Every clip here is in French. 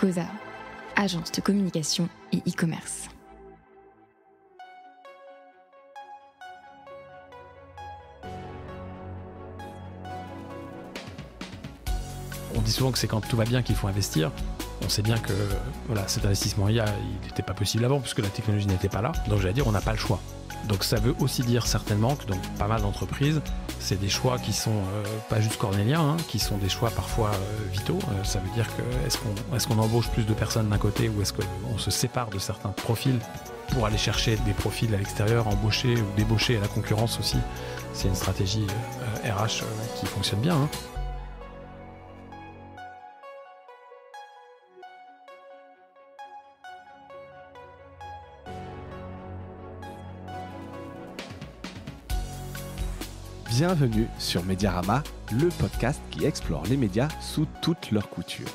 Cosa, agence de communication et e-commerce. On dit souvent que c'est quand tout va bien qu'il faut investir. On sait bien que cet investissement IA, il n'était pas possible avant puisque la technologie n'était pas là. Donc j'allais dire, on n'a pas le choix. Donc ça veut aussi dire certainement que dans pas mal d'entreprises, c'est des choix qui sont pas juste cornéliens, qui sont des choix parfois vitaux. Ça veut dire que est-ce qu'on embauche plus de personnes d'un côté ou est-ce qu'on se sépare de certains profils pour aller chercher des profils à l'extérieur, embaucher ou débaucher à la concurrence aussi. C'est une stratégie RH qui fonctionne bien. Bienvenue sur Mediarama, le podcast qui explore les médias sous toutes leurs coutures.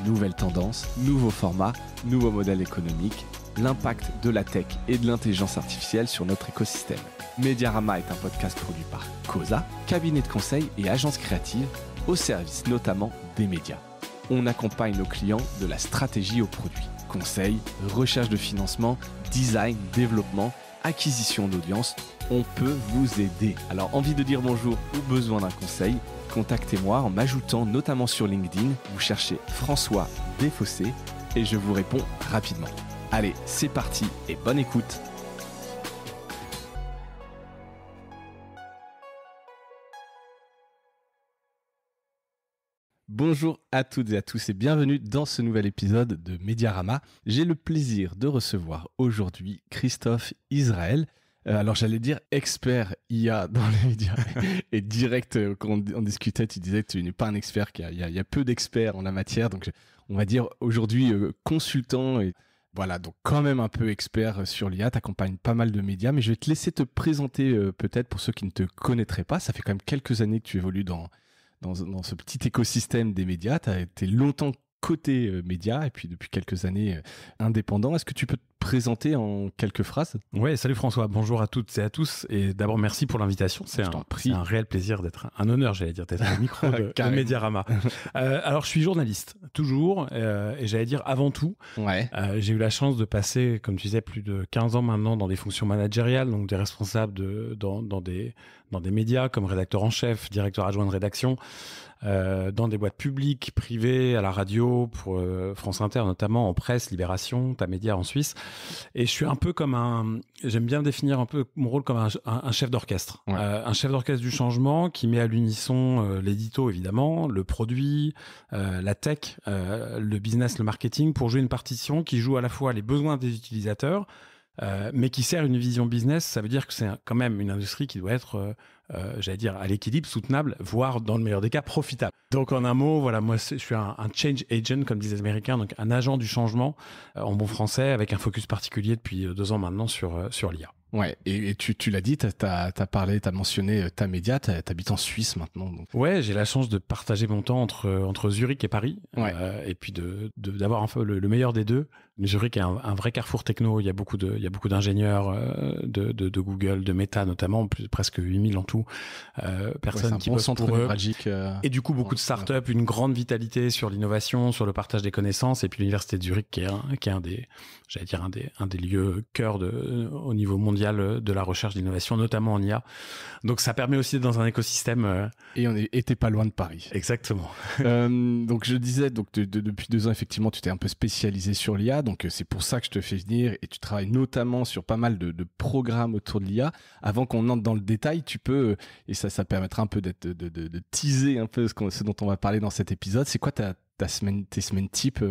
Nouvelles tendances, nouveaux formats, nouveaux modèles économiques, l'impact de la tech et de l'intelligence artificielle sur notre écosystème. Mediarama est un podcast produit par Cosa, cabinet de conseil et agence créative, au service notamment des médias. On accompagne nos clients de la stratégie au produit. Conseil, recherche de financement, design, développement, acquisition d'audience, on peut vous aider. Alors, envie de dire bonjour ou besoin d'un conseil, contactez-moi en m'ajoutant notamment sur LinkedIn. Vous cherchez François Desfossés et je vous réponds rapidement. Allez, c'est parti et bonne écoute. Bonjour à toutes et à tous et bienvenue dans ce nouvel épisode de Mediarama. J'ai le plaisir de recevoir aujourd'hui Christophe Israël. Alors j'allais dire expert IA dans les médias et direct quand on discutait tu disais que tu n'es pas un expert, il y a peu d'experts en la matière, donc on va dire aujourd'hui consultant et voilà, donc quand même un peu expert sur l'IA, t'accompagnes pas mal de médias, mais je vais te laisser te présenter peut-être pour ceux qui ne te connaîtraient pas. Ça fait quand même quelques années que tu évolues dans ce petit écosystème des médias, tu as été longtemps côté médias et puis depuis quelques années indépendant. Est-ce que tu peux te présenter en quelques phrases ? Ouais, salut François, bonjour à toutes et à tous. Et d'abord, merci pour l'invitation. C'est un réel plaisir un honneur, j'allais dire, d'être au micro de Mediarama. Alors, je suis journaliste, toujours, et j'allais dire avant tout. Ouais. J'ai eu la chance de passer, comme tu disais, plus de 15 ans maintenant dans des fonctions managériales, donc des responsables dans des médias comme rédacteur en chef, directeur adjoint de rédaction, dans des boîtes publiques, privées, à la radio, pour France Inter notamment, en presse, Libération, Tamedia en Suisse. Et je suis un peu j'aime bien définir un peu mon rôle comme un chef d'orchestre. Ouais. Un chef d'orchestre du changement qui met à l'unisson l'édito évidemment, le produit, la tech, le business, le marketing, pour jouer une partition qui joue à la fois les besoins des utilisateurs, mais qui sert une vision business. Ça veut dire que c'est quand même une industrie qui doit être, j'allais dire, à l'équilibre, soutenable, voire dans le meilleur des cas, profitable. Donc en un mot, voilà, moi je suis un change agent, comme disent les Américains, donc un agent du changement, en bon français, avec un focus particulier depuis 2 ans maintenant sur l'IA. Ouais, et tu l'as dit, t'as mentionné Tamedia, t'habites en Suisse maintenant. Donc. Ouais, j'ai la chance de partager mon temps entre Zurich et Paris, ouais. Et puis d'avoir un peu le meilleur des deux. Zurich est un vrai carrefour techno. Il y a beaucoup d'ingénieurs de Google, de Meta notamment, presque 8000 en tout, personnes qui bossent pour eux. Et du coup, beaucoup de startups, une grande vitalité sur l'innovation, sur le partage des connaissances, et puis l'université de Zurich qui est un des lieux cœur au niveau mondial de la recherche d'innovation, notamment en IA. Donc ça permet aussi d'être dans un écosystème. Et t'es pas loin de Paris. Exactement. Donc je disais, depuis 2 ans, effectivement, tu t'es un peu spécialisé sur l'IA. Donc c'est pour ça que je te fais venir et tu travailles notamment sur pas mal de programmes autour de l'IA. Avant qu'on entre dans le détail, tu peux, et ça permettra un peu de teaser un peu ce dont on va parler dans cet épisode. C'est quoi tes semaines type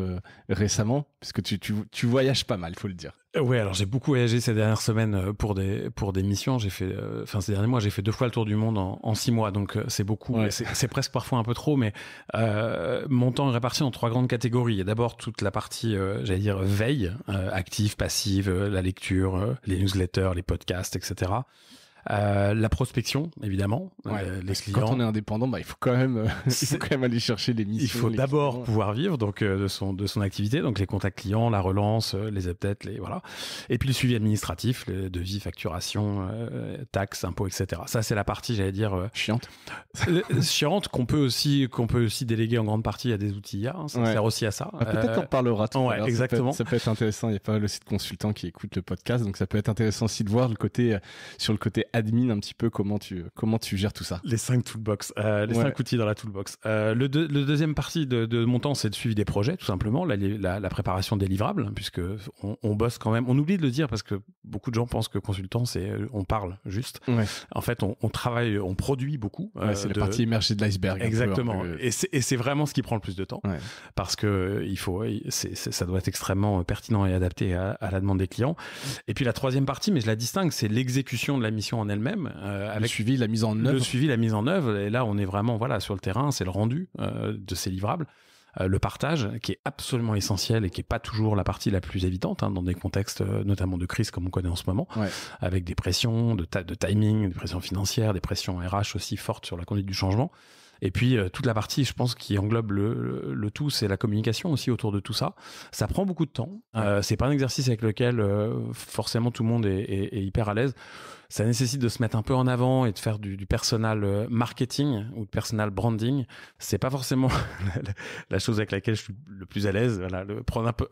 récemment, parce que tu voyages pas mal, faut le dire. Ouais, alors j'ai beaucoup voyagé ces dernières semaines pour des missions. J'ai fait, ces derniers mois, j'ai fait 2 fois le tour du monde en 6 mois, donc c'est beaucoup. Ouais. C'est presque parfois un peu trop, mais mon temps est réparti en 3 grandes catégories. Il y a d'abord toute la partie, j'allais dire veille, active, passive, la lecture, les newsletters, les podcasts, etc. La prospection, évidemment. Les clients. Quand on est indépendant, il faut quand même aller chercher les missions. Il faut d'abord pouvoir vivre donc de son activité, donc les contacts clients, la relance, les updates, voilà. Et puis le suivi administratif, les devis, facturation, taxes, impôts, etc. Ça, c'est la partie, j'allais dire chiante. Chiante qu'on peut aussi déléguer en grande partie à des outils IA. Ça sert aussi à ça. Peut-être on parlera tout à l'heure. Exactement. Ça peut être intéressant. Il y a pas mal aussi de consultants qui écoutent le podcast, donc ça peut être intéressant aussi de voir sur le côté admin un petit peu comment tu gères tout ça. Les 5 toolbox, 5 outils dans la toolbox. Le deuxième partie de mon temps, c'est le suivi des projets, tout simplement, la préparation des livrables, puisque on bosse quand même. On oublie de le dire parce que beaucoup de gens pensent que consultant, c'est on parle juste. Ouais. En fait, on travaille, on produit beaucoup. C'est la partie immergée de l'iceberg. Exactement. Et c'est vraiment ce qui prend le plus de temps, parce que ça doit être extrêmement pertinent et adapté à la demande des clients. Et puis la troisième partie, mais je la distingue, c'est l'exécution de la mission en elle-même, avec le suivi, la mise en œuvre. Le suivi, la mise en œuvre. Et là, on est vraiment sur le terrain, c'est le rendu de ces livrables. Le partage, qui est absolument essentiel et qui est pas toujours la partie la plus évidente dans des contextes notamment de crise comme on connaît en ce moment, avec des pressions de timing, des pressions financières, des pressions RH aussi fortes sur la conduite du changement. Et puis toute la partie, je pense, qui englobe le tout, c'est la communication aussi autour de tout ça. Ça prend beaucoup de temps. C'est pas un exercice avec lequel forcément tout le monde est hyper à l'aise. Ça nécessite de se mettre un peu en avant et de faire du personal marketing ou de personal branding. C'est pas forcément la chose avec laquelle je suis le plus à l'aise. Voilà,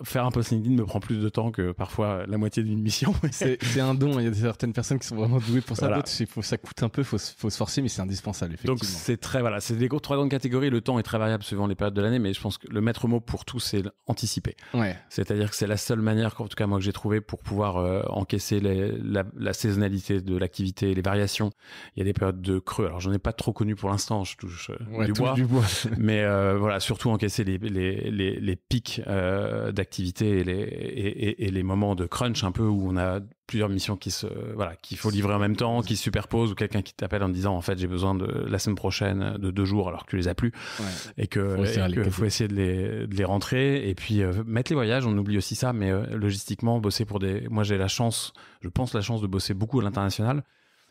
faire un post LinkedIn me prend plus de temps que parfois la moitié d'une mission. C'est un don. Il y a certaines personnes qui sont vraiment douées pour ça. D'autres, ça coûte un peu, faut se forcer, mais c'est indispensable, effectivement. Donc c'est des trois grandes catégories. Le temps est très variable suivant les périodes de l'année, mais je pense que le maître mot pour tout, c'est anticiper. C'est-à-dire que c'est la seule manière, en tout cas moi que j'ai trouvé, pour pouvoir encaisser la saisonnalité de l'activité, les variations. Il y a des périodes de creux. Alors j'en ai pas trop connu pour l'instant, je touche du bois. Mais surtout encaisser les pics d'activité et les moments de crunch un peu où on a plusieurs missions qu'il faut livrer en même temps, qui se superposent, ou quelqu'un qui t'appelle en te disant en fait j'ai besoin de la semaine prochaine de 2 jours alors que tu les as plus, et que faut essayer de les rentrer. Et puis mettre les voyages, on oublie aussi ça, mais logistiquement bosser moi j'ai la chance de bosser beaucoup à l'international.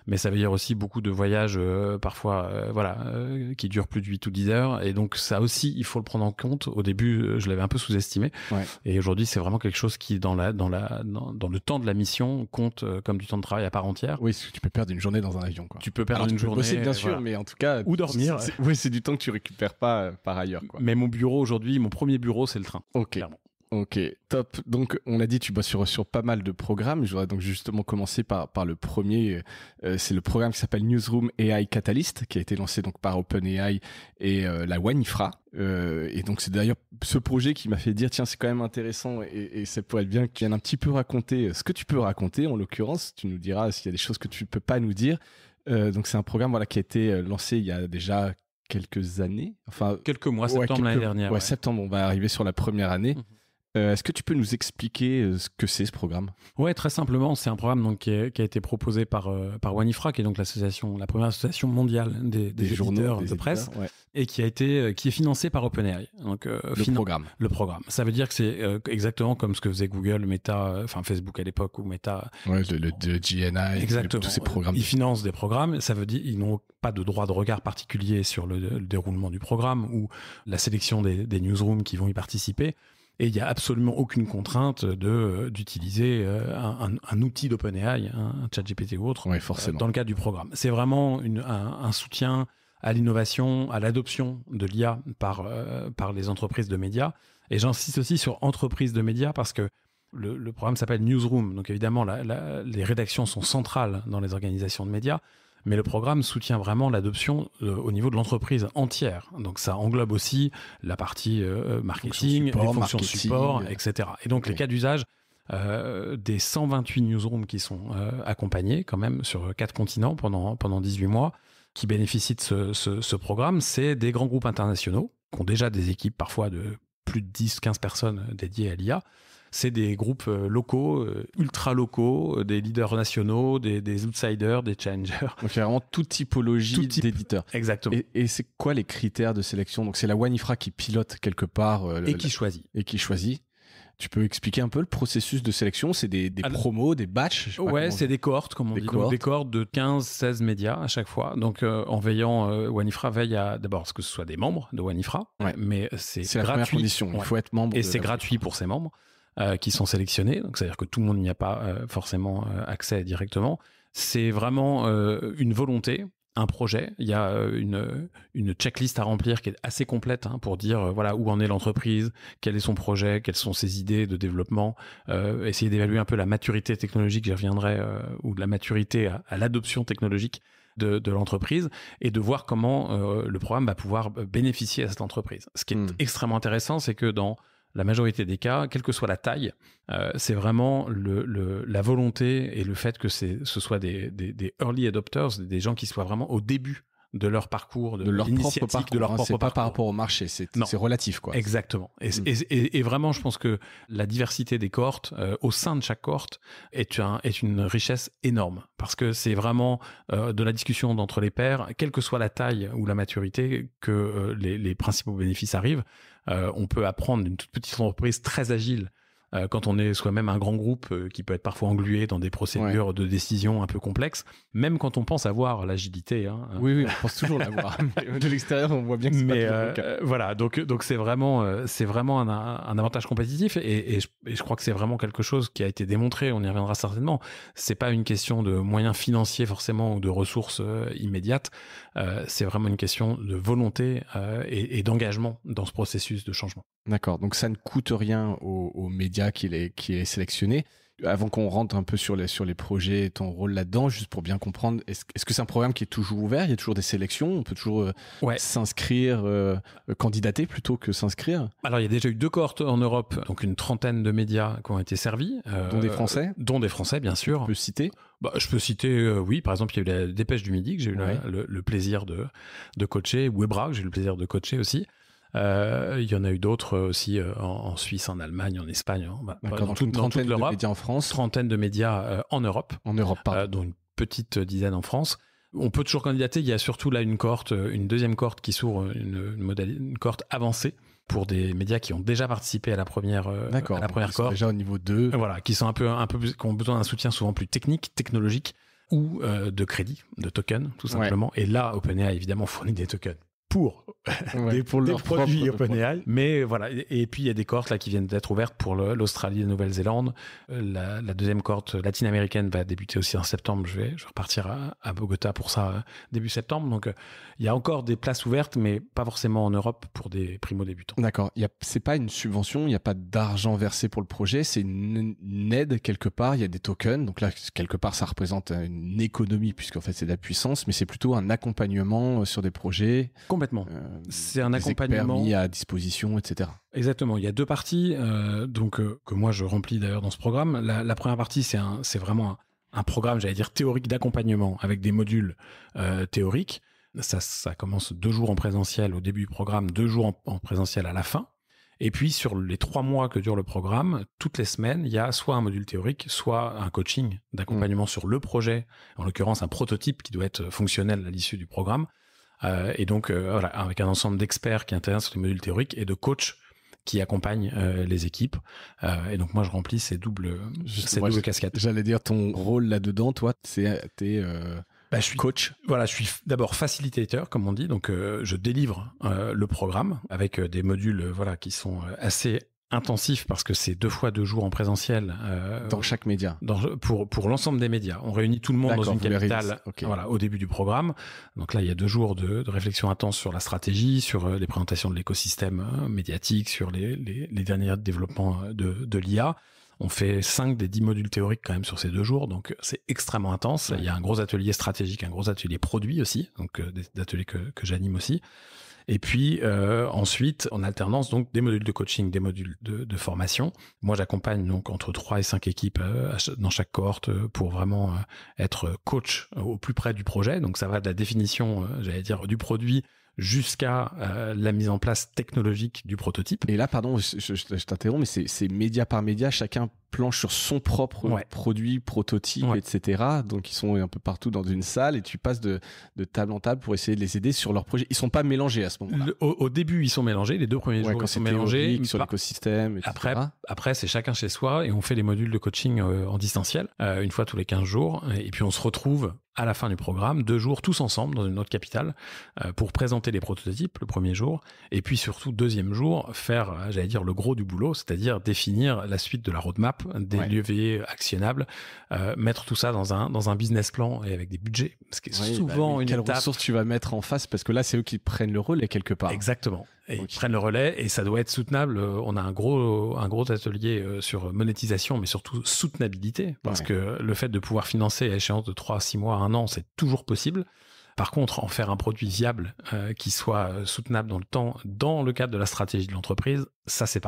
Mais ça veut dire aussi beaucoup de voyages parfois qui durent plus de 8 ou 10 heures. Et donc ça aussi, il faut le prendre en compte. Au début, je l'avais un peu sous-estimé. Et aujourd'hui, c'est vraiment quelque chose qui, dans le temps de la mission, compte comme du temps de travail à part entière. Oui, parce que tu peux perdre une journée dans un avion, quoi. Tu peux perdre une journée. Bosser, bien sûr, mais en tout cas... Ou dormir. C'est du temps que tu récupères pas par ailleurs, quoi. Mais mon premier bureau, c'est le train. Ok. Clairement. Ok, top. Donc, on a dit tu bosses sur pas mal de programmes. Je voudrais donc justement commencer par le premier. C'est le programme qui s'appelle Newsroom AI Catalyst, qui a été lancé donc par OpenAI et la Wanifra. Et donc, c'est d'ailleurs ce projet qui m'a fait dire tiens, c'est quand même intéressant et ça pourrait être bien qu'il vienne un petit peu raconter ce que tu peux raconter. En l'occurrence, tu nous diras s'il y a des choses que tu peux pas nous dire. Donc, c'est un programme qui a été lancé il y a déjà quelques années. Enfin, quelques mois, septembre l'année dernière. Ouais, septembre, on va arriver sur la première année. Est-ce que tu peux nous expliquer ce que c'est ce programme ? Ouais, très simplement, c'est un programme donc qui a été proposé par Wanifra, qui est donc la première association mondiale des éditeurs de presse, et qui est financé par OpenAI. Donc le programme. Ça veut dire que c'est exactement comme ce que faisait Google, Meta, enfin Facebook à l'époque, ou Meta. Ouais, le GNI, exactement. Tous ces programmes. Ils financent des programmes. Ça veut dire ils n'ont pas de droit de regard particulier sur le déroulement du programme ou la sélection des newsrooms qui vont y participer. Et il n'y a absolument aucune contrainte d'utiliser un outil d'OpenAI, un ChatGPT ou autre, dans le cadre du programme. C'est vraiment un soutien à l'innovation, à l'adoption de l'IA par les entreprises de médias. Et j'insiste aussi sur entreprises de médias parce que le programme s'appelle Newsroom. Donc évidemment, les rédactions sont centrales dans les organisations de médias. Mais le programme soutient vraiment l'adoption au niveau de l'entreprise entière. Donc ça englobe aussi la partie marketing, les fonctions support, etc. Et donc les cas d'usage des 128 newsrooms qui sont accompagnés quand même sur 4 continents pendant 18 mois, qui bénéficient de ce programme, c'est des grands groupes internationaux qui ont déjà des équipes parfois de plus de 10-15 personnes dédiées à l'IA. C'est des groupes locaux, ultra locaux, des leaders nationaux, des outsiders, des challengers. Donc il y a vraiment toute typologie d'éditeurs. Exactement. Et c'est quoi les critères de sélection ? Donc c'est la Wanifra qui pilote quelque part. Qui choisit. Et qui choisit. Tu peux expliquer un peu le processus de sélection? C'est des promos, des batchs? Ouais, c'est des cohortes, comme on dit. Donc, des cohortes de 15-16 médias à chaque fois. Donc, en veillant, Wanifra veille à d'abord ce que ce soit des membres de Wanifra, mais c'est gratuit. La première condition. Il faut être membre. Et c'est gratuit pour ces membres qui sont sélectionnés. Donc, c'est-à-dire que tout le monde n'y a pas forcément accès directement. C'est vraiment une volonté. Un projet, il y a une checklist à remplir qui est assez complète pour dire voilà où en est l'entreprise, quel est son projet, quelles sont ses idées de développement, essayer d'évaluer un peu la maturité technologique, j'y reviendrai, ou de la maturité à l'adoption technologique de l'entreprise, et de voir comment le programme va pouvoir bénéficier à cette entreprise. Ce qui est extrêmement intéressant, c'est que dans la majorité des cas, quelle que soit la taille, c'est vraiment la volonté et le fait que ce soit des early adopters, des gens qui soient vraiment au début de leur parcours, de leur propre parcours, de leur propre parcours. Pas par rapport au marché, c'est relatif, quoi. Exactement. Et vraiment, je pense que la diversité des cohortes au sein de chaque cohorte est une richesse énorme, parce que c'est vraiment de la discussion d'entre les pairs, quelle que soit la taille ou la maturité, que les principaux bénéfices arrivent. On peut apprendre d'une toute petite entreprise très agile quand on est soi-même un grand groupe qui peut être parfois englué dans des procédures de décision un peu complexes, même quand on pense avoir l'agilité. Oui, on pense toujours l'avoir. De l'extérieur, on voit bien que c'est pas toujours le cas. Voilà, donc c'est vraiment un avantage compétitif, et je crois que c'est vraiment quelque chose qui a été démontré. On y reviendra certainement. C'est pas une question de moyens financiers forcément ou de ressources immédiates. C'est vraiment une question de volonté et d'engagement dans ce processus de changement. D'accord. Donc ça ne coûte rien aux médias qui est sélectionné. Avant qu'on rentre un peu sur les projets et ton rôle là-dedans, juste pour bien comprendre, est-ce que c'est un programme qui est toujours ouvert? Il y a toujours des sélections? On peut toujours s'inscrire, candidater plutôt que s'inscrire? Alors, il y a déjà eu 2 cohortes en Europe, donc une trentaine de médias qui ont été servis. Dont des Français? Dont des Français, bien sûr. Tu peux citer? Je peux citer, oui, par exemple, il y a eu la Dépêche du Midi, que j'ai eu le plaisir de coacher, Webra, que j'ai eu le plaisir de coacher aussi. Il y en a eu d'autres aussi en Suisse, en Allemagne, en Espagne, dans toute l'Europe. De médias en France. Trentaine de médias en Europe. En Europe, pardon. Dont une petite dizaine en France. On peut toujours candidater. Il y a surtout là une deuxième cohorte qui s'ouvre, une cohorte avancée pour des médias qui ont déjà participé à la première cohorte. Déjà au niveau 2. Voilà, qui sont un peu plus, qui ont besoin d'un soutien souvent plus technologique, ou de crédit, de tokens, tout simplement. Et là, OpenAI évidemment fournit des tokens pour des produits OpenAI, mais voilà. Et puis il y a des cohortes là qui viennent d'être ouvertes pour l'Australie et la Nouvelle-Zélande. La deuxième cohorte latine-américaine va débuter aussi en septembre. Je vais repartir à Bogota pour ça début septembre. Donc il y a encore des places ouvertes, mais pas forcément en Europe pour des primo-débutants. D'accord. C'est pas une subvention, il n'y a pas d'argent versé pour le projet, c'est une aide quelque part. Il y a des tokens, donc là quelque part ça représente une économie puisqu'en fait c'est de la puissance, mais c'est plutôt un accompagnement sur des projets. Complètement. C'est un accompagnement mis à disposition, etc. Exactement. Il y a 2 parties, que moi je remplis d'ailleurs dans ce programme. La première partie, c'est vraiment un programme, j'allais dire théorique d'accompagnement avec des modules théoriques. Ça commence 2 jours en présentiel au début du programme, 2 jours en présentiel à la fin. Et puis sur les 3 mois que dure le programme, toutes les semaines, il y a soit un module théorique, soit un coaching d'accompagnement sur le projet, en l'occurrence un prototype qui doit être fonctionnel à l'issue du programme. Et donc voilà, avec un ensemble d'experts qui interviennent sur les modules théoriques et de coachs qui accompagnent les équipes. Et donc moi je remplis ces doubles casquettes. J'allais dire ton rôle là-dedans, toi, t'es je suis coach. Voilà, je suis d'abord facilitateur, comme on dit. Donc je délivre le programme avec des modules qui sont assez intensif parce que c'est 2 fois 2 jours en présentiel dans chaque média pour l'ensemble des médias. On réunit tout le monde dans une capitale au début du programme. Donc là il y a 2 jours de réflexion intense sur la stratégie, sur les présentations de l'écosystème médiatique, sur les derniers développements de l'IA. On fait 5 des 10 modules théoriques quand même sur ces 2 jours, donc c'est extrêmement intense. Il y a un gros atelier stratégique, un gros atelier produit aussi, donc des ateliers que j'anime aussi. Et puis ensuite, en alternance, donc des modules de coaching, des modules de formation. Moi, j'accompagne donc entre 3 et 5 équipes dans chaque cohorte pour vraiment être coach au plus près du projet. Donc ça va de la définition, j'allais dire, du produit jusqu'à la mise en place technologique du prototype. Et là, pardon, je t'interromps, mais c'est média par média, chacun planche sur son propre produit, prototype, etc. Donc ils sont un peu partout dans une salle et tu passes de table en table pour essayer de les aider sur leur projet. Ils sont pas mélangés à ce moment-là. Au début, ils sont mélangés. Les 2 premiers jours, ils sont mélangés. Sur l'écosystème, etc. Après, c'est chacun chez soi et on fait les modules de coaching en distanciel, une fois tous les 15 jours. Et puis on se retrouve à la fin du programme, 2 jours tous ensemble dans une autre capitale pour présenter les prototypes le premier jour et puis surtout deuxième jour faire, j'allais dire, le gros du boulot, c'est-à-dire définir la suite de la roadmap, des leviers actionnables, mettre tout ça dans un business plan et avec des budgets, ce qui est souvent une quelles étape. Ressources tu vas mettre en face parce que là c'est eux qui prennent le relais quelque part. Exactement. Et ils prennent le relais et ça doit être soutenable. On a un gros atelier sur monétisation, mais surtout soutenabilité, parce que le fait de pouvoir financer à échéance de 3, 6 mois, 1 an, c'est toujours possible. Par contre, en faire un produit viable qui soit soutenable dans le temps, dans le cadre de la stratégie de l'entreprise, ça c'est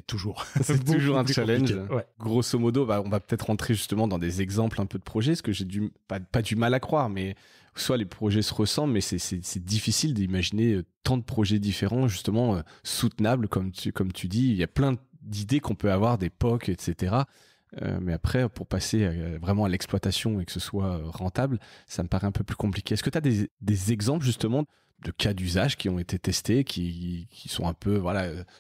toujours c'est toujours un challenge. Ouais. Grosso modo, on va peut-être rentrer justement dans des exemples un peu de projets, parce que j'ai pas du mal à croire, mais soit les projets se ressemblent, mais c'est difficile d'imaginer tant de projets différents, justement soutenables, comme tu dis. Il y a plein d'idées qu'on peut avoir, des POC, etc. Mais après, pour passer vraiment à l'exploitation et que ce soit rentable, ça me paraît un peu plus compliqué. Est-ce que tu as des exemples justement de cas d'usage qui ont été testés, qui sont un peu,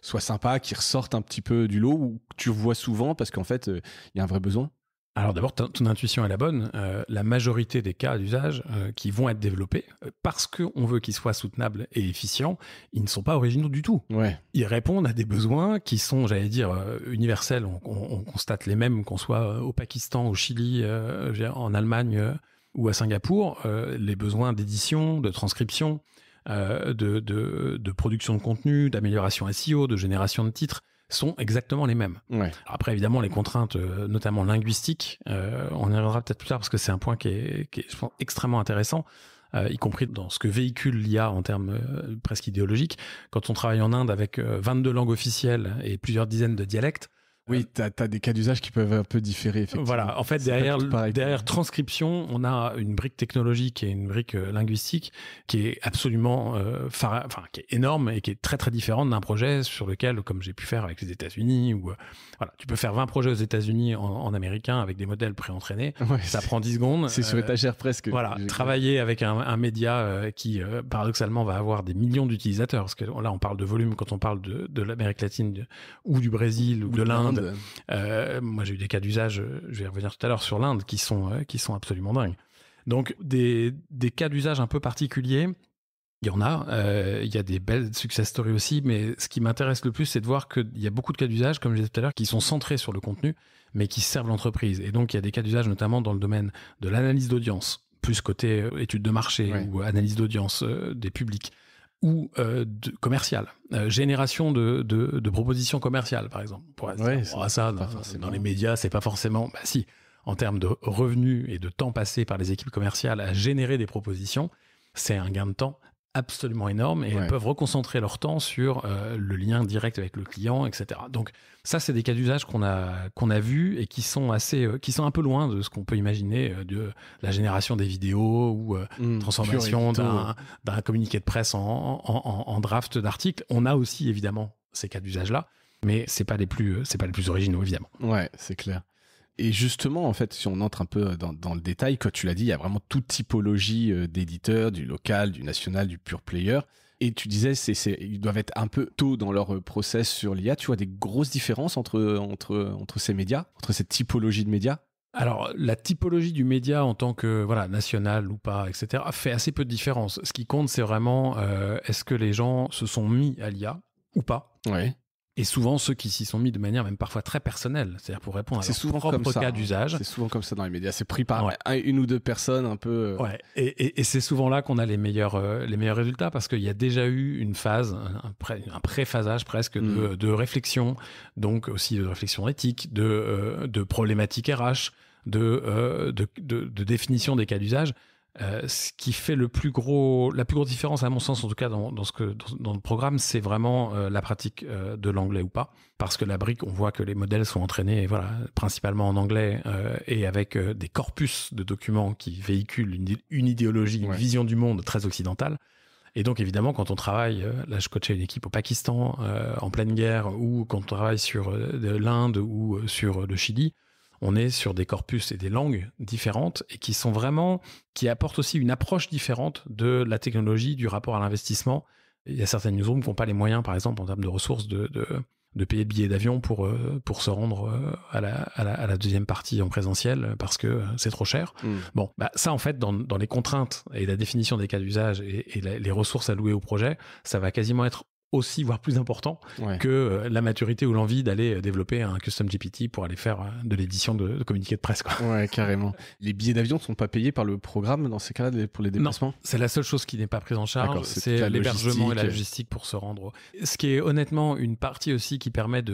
soit sympas, qui ressortent un petit peu du lot, ou que tu vois souvent parce qu'en fait, il y a un vrai besoin? Alors d'abord, ton intuition est la bonne. La majorité des cas d'usage qui vont être développés, parce qu'on veut qu'ils soient soutenables et efficients, ils ne sont pas originaux du tout. Ouais. Ils répondent à des besoins qui sont, j'allais dire, universels. On constate les mêmes, qu'on soit au Pakistan, au Chili, en Allemagne ou à Singapour. Les besoins d'édition, de transcription, de production de contenu, d'amélioration SEO, de génération de titres, sont exactement les mêmes. Ouais. Après, évidemment, les contraintes, notamment linguistiques, on y reviendra peut-être plus tard parce que c'est un point qui est je pense, extrêmement intéressant, y compris dans ce que véhicule l'IA en termes presque idéologiques. Quand on travaille en Inde avec 22 langues officielles et plusieurs dizaines de dialectes, oui, t'as des cas d'usage qui peuvent un peu différer, effectivement. Voilà. En fait, derrière transcription, on a une brique technologique et une brique linguistique qui est absolument, qui est énorme et qui est très très différente d'un projet sur lequel, comme j'ai pu faire avec les États-Unis, ou tu peux faire 20 projets aux États-Unis en américain avec des modèles préentraînés. Ouais, ça prend 10 secondes. C'est sur étagère presque. Voilà. Travailler avec un média qui, paradoxalement, va avoir des millions d'utilisateurs, parce que là, on parle de volume quand on parle de l'Amérique latine ou du Brésil ou de l'Inde. Moi, j'ai eu des cas d'usage, je vais y revenir tout à l'heure, sur l'Inde qui sont absolument dingues. Donc, des cas d'usage un peu particuliers, il y en a. Il y a des belles success stories aussi, mais ce qui m'intéresse le plus, c'est de voir qu'il y a beaucoup de cas d'usage, comme je disais tout à l'heure, qui sont centrés sur le contenu, mais qui servent l'entreprise. Et donc, il y a des cas d'usage notamment dans le domaine de l'analyse d'audience, plus côté étude de marché ou analyse d'audience des publics, ou commercial, génération de propositions commerciales, par exemple. Dans les médias, c'est pas forcément... Bah si, en termes de revenus et de temps passé par les équipes commerciales à générer des propositions, c'est un gain de temps absolument énorme et elles peuvent reconcentrer leur temps sur le lien direct avec le client, etc. Donc ça, c'est des cas d'usage qu'on a vus et qui sont un peu loin de ce qu'on peut imaginer de la génération des vidéos ou transformation d'un communiqué de presse en draft d'article. On a aussi évidemment ces cas d'usage-là, mais c'est pas les plus originaux, évidemment. Ouais, c'est clair. Et justement, en fait, si on entre un peu dans le détail, comme tu l'as dit, il y a vraiment toute typologie d'éditeurs, du local, du national, du pure player. Et tu disais, ils doivent être un peu tôt dans leur process sur l'IA. Tu vois des grosses différences entre ces médias, entre cette typologie de médias? Alors, la typologie du média en tant que national ou pas, etc., fait assez peu de différence. Ce qui compte, c'est vraiment est-ce que les gens se sont mis à l'IA ou pas. Ouais. Et souvent, ceux qui s'y sont mis de manière même parfois très personnelle, c'est-à-dire pour répondre à leur propre cas d'usage. C'est souvent comme ça dans les médias. C'est pris par une ou deux personnes un peu. Ouais. Et c'est souvent là qu'on a les meilleurs résultats parce qu'il y a déjà eu une phase, un pré-phasage presque de réflexion, donc aussi de réflexion éthique, de problématiques RH, de définition des cas d'usage. Ce qui fait la plus grosse différence, à mon sens, en tout cas dans le programme, c'est vraiment la pratique de l'anglais ou pas, parce que la brique, on voit que les modèles sont entraînés, principalement en anglais et avec des corpus de documents qui véhiculent une idéologie, une vision du monde très occidentale. Et donc évidemment, quand on travaille, là je coachais une équipe au Pakistan en pleine guerre, ou quand on travaille sur de l'Inde ou sur le Chili, on est sur des corpus et des langues différentes et qui apportent aussi une approche différente de la technologie, du rapport à l'investissement. Il y a certaines newsrooms qui n'ont pas les moyens, par exemple, en termes de ressources, de payer le billet d'avion pour se rendre à la deuxième partie en présentiel parce que c'est trop cher. Bon, ça en fait dans les contraintes et la définition des cas d'usage et les ressources allouées au projet, ça va quasiment être aussi, voire plus important que la maturité ou l'envie d'aller développer un custom GPT pour aller faire de l'édition de communiqué de presse, quoi. Ouais, carrément. Les billets d'avion ne sont pas payés par le programme dans ces cas-là pour les déplacements? Non, c'est la seule chose qui n'est pas prise en charge, c'est l'hébergement et la logistique pour se rendre. Ce qui est honnêtement une partie aussi qui permet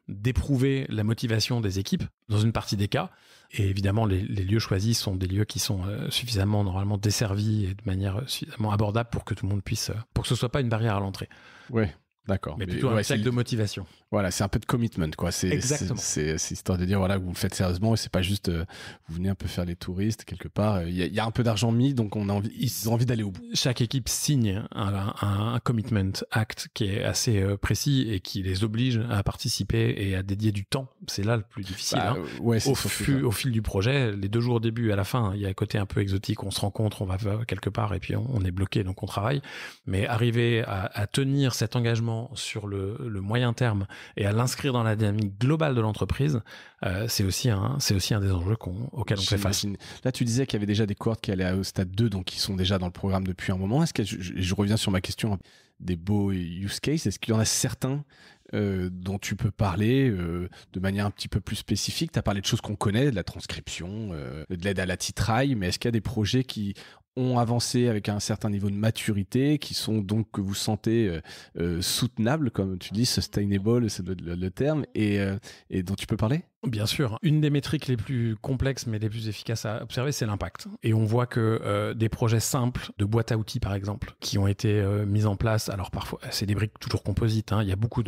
d'éprouver la motivation des équipes dans une partie des cas. Et évidemment, les lieux choisis sont des lieux qui sont suffisamment normalement desservis et de manière suffisamment abordable pour que tout le monde puisse, pour que ce soit pas une barrière à l'entrée. Ouais. D'accord. Mais plutôt un chèque de motivation. Voilà, c'est un peu de commitment, quoi. Exactement. C'est histoire de dire, voilà, que vous le faites sérieusement et c'est pas juste, vous venez un peu faire les touristes quelque part. Il y a un peu d'argent mis, donc ils ont envie d'aller au bout. Chaque équipe signe un commitment act qui est assez précis et qui les oblige à participer et à dédier du temps. C'est là le plus difficile. Ouais, au fil du projet, les 2 jours au début et à la fin, il y a un côté un peu exotique. On se rencontre, on va quelque part et puis on est bloqué, donc on travaille. Mais arriver à tenir cet engagement sur le moyen terme et à l'inscrire dans la dynamique globale de l'entreprise, c'est aussi un des enjeux auxquels on fait face. Là, tu disais qu'il y avait déjà des cohortes qui allaient au stade 2, donc qui sont déjà dans le programme depuis un moment. Est-ce que je reviens sur ma question des beaux use cases, est-ce qu'il y en a certains dont tu peux parler de manière un petit peu plus spécifique? Tu as parlé de choses qu'on connaît, de la transcription, de l'aide à la titraille, mais est-ce qu'il y a des projets qui ont avancé avec un certain niveau de maturité, qui sont donc, que vous sentez soutenables, comme tu dis, sustainable, c'est le terme, et dont tu peux parler? Bien sûr. Une des métriques les plus complexes mais les plus efficaces à observer, c'est l'impact. Et on voit que des projets simples de boîte à outils, par exemple, qui ont été mis en place, alors parfois, c'est des briques toujours composites, hein. Il y a beaucoup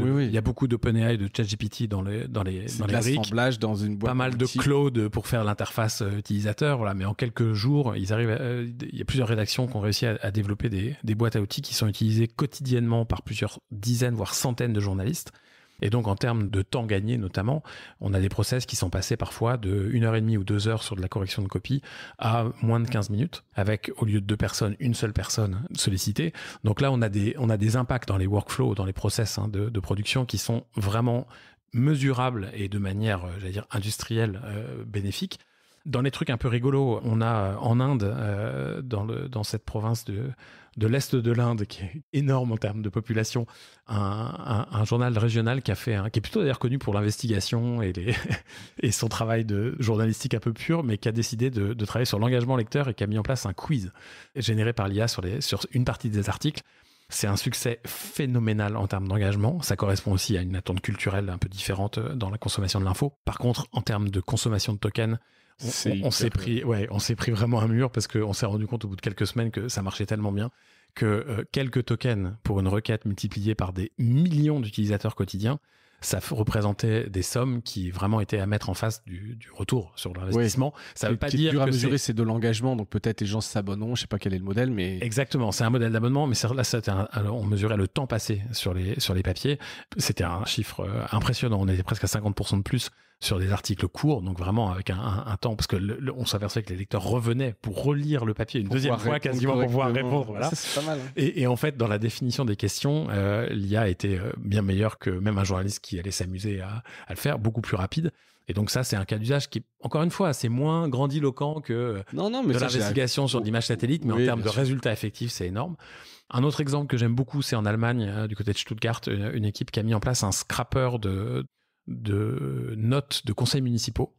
d'OpenAI, de ChatGPT dans les briques. L'assemblage dans une boîte. Pas mal de Claude pour faire l'interface utilisateur, voilà. Mais en quelques jours, il y a plusieurs rédactions qui ont réussi à développer des boîtes à outils qui sont utilisées quotidiennement par plusieurs dizaines, voire centaines de journalistes. Et donc, en termes de temps gagné, notamment, on a des process qui sont passés parfois de 1h30 ou 2 heures sur de la correction de copie à moins de 15 minutes, avec, au lieu de 2 personnes, une seule personne sollicitée. Donc là, on a des impacts dans les workflows, dans les process de production qui sont vraiment mesurables et de manière, j'allais dire, industrielle, bénéfique. Dans les trucs un peu rigolos, on a en Inde, dans cette province de l'Est de l'Inde, qui est énorme en termes de population, un journal régional qui est plutôt d'ailleurs connu pour l'investigation et son travail de journalistique un peu pur, mais qui a décidé de travailler sur l'engagement lecteur et qui a mis en place un quiz généré par l'IA sur une partie des articles. C'est un succès phénoménal en termes d'engagement. Ça correspond aussi à une attente culturelle un peu différente dans la consommation de l'info. Par contre, en termes de consommation de tokens, on s'est pris vraiment un mur parce qu'on s'est rendu compte au bout de quelques semaines que ça marchait tellement bien que quelques tokens pour une requête multipliée par des millions d'utilisateurs quotidiens, ça représentait des sommes qui vraiment étaient à mettre en face du retour sur l'investissement. Ouais. Ça veut pas dire dur à que mesurer, c'est de l'engagement, donc peut-être les gens s'abonneront, je sais pas quel est le modèle, mais exactement, c'est un modèle d'abonnement, mais là on mesurait le temps passé sur les papiers. C'était un chiffre impressionnant, on était presque à 50% de plus sur des articles courts, donc vraiment avec un temps, parce que on s'aperçoit que les lecteurs revenaient pour relire le papier une deuxième fois quasiment pour pouvoir répondre. Voilà. Ça, c'est pas mal. Hein. Et en fait, dans la définition des questions, l'IA était bien meilleure que même un journaliste qui allait s'amuser à le faire, beaucoup plus rapide. Et donc ça, c'est un cas d'usage qui, encore une fois, c'est moins grandiloquent que mais de l'investigation sur l'image satellite, mais en termes de résultats effectifs, c'est énorme. Un autre exemple que j'aime beaucoup, c'est en Allemagne, du côté de Stuttgart, une équipe qui a mis en place un scrapper de notes de conseils municipaux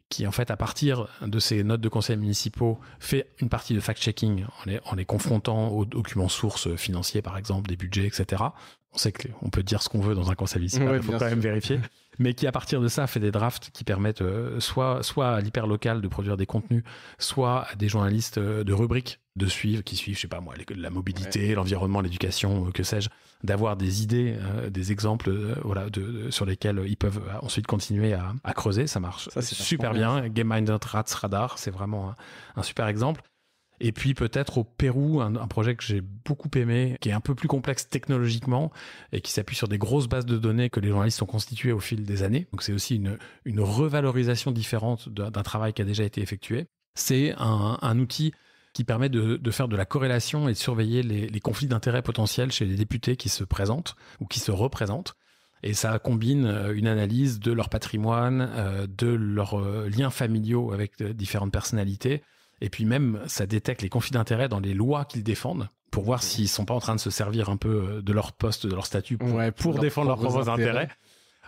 qui, en fait, à partir de ces notes de conseils municipaux, fait une partie de fact-checking en les confrontant aux documents sources financiers, par exemple, des budgets, etc. On sait qu'on peut dire ce qu'on veut dans un conseil municipal, il faut quand même vérifier. Mais qui, à partir de ça, fait des drafts qui permettent soit à l'hyperlocal de produire des contenus, soit à des journalistes de rubriques qui suivent, je sais pas moi, la mobilité, l'environnement, l'éducation, que sais-je, d'avoir des idées, des exemples, sur lesquels ils peuvent ensuite continuer à creuser. Ça marche super bien. Game Minded Rats Radar, c'est vraiment un super exemple. Et puis peut-être au Pérou, un projet que j'ai beaucoup aimé, qui est un peu plus complexe technologiquement et qui s'appuie sur des grosses bases de données que les journalistes ont constituées au fil des années. Donc c'est aussi une revalorisation différente d'un travail qui a déjà été effectué. C'est un outil qui permet de faire de la corrélation et de surveiller les conflits d'intérêts potentiels chez les députés qui se présentent ou qui se représentent. Et ça combine une analyse de leur patrimoine, de leurs liens familiaux avec différentes personnalités. Et puis même, ça détecte les conflits d'intérêts dans les lois qu'ils défendent pour voir s'ils sont pas en train de se servir un peu de leur poste, de leur statut pour défendre leurs propres intérêts.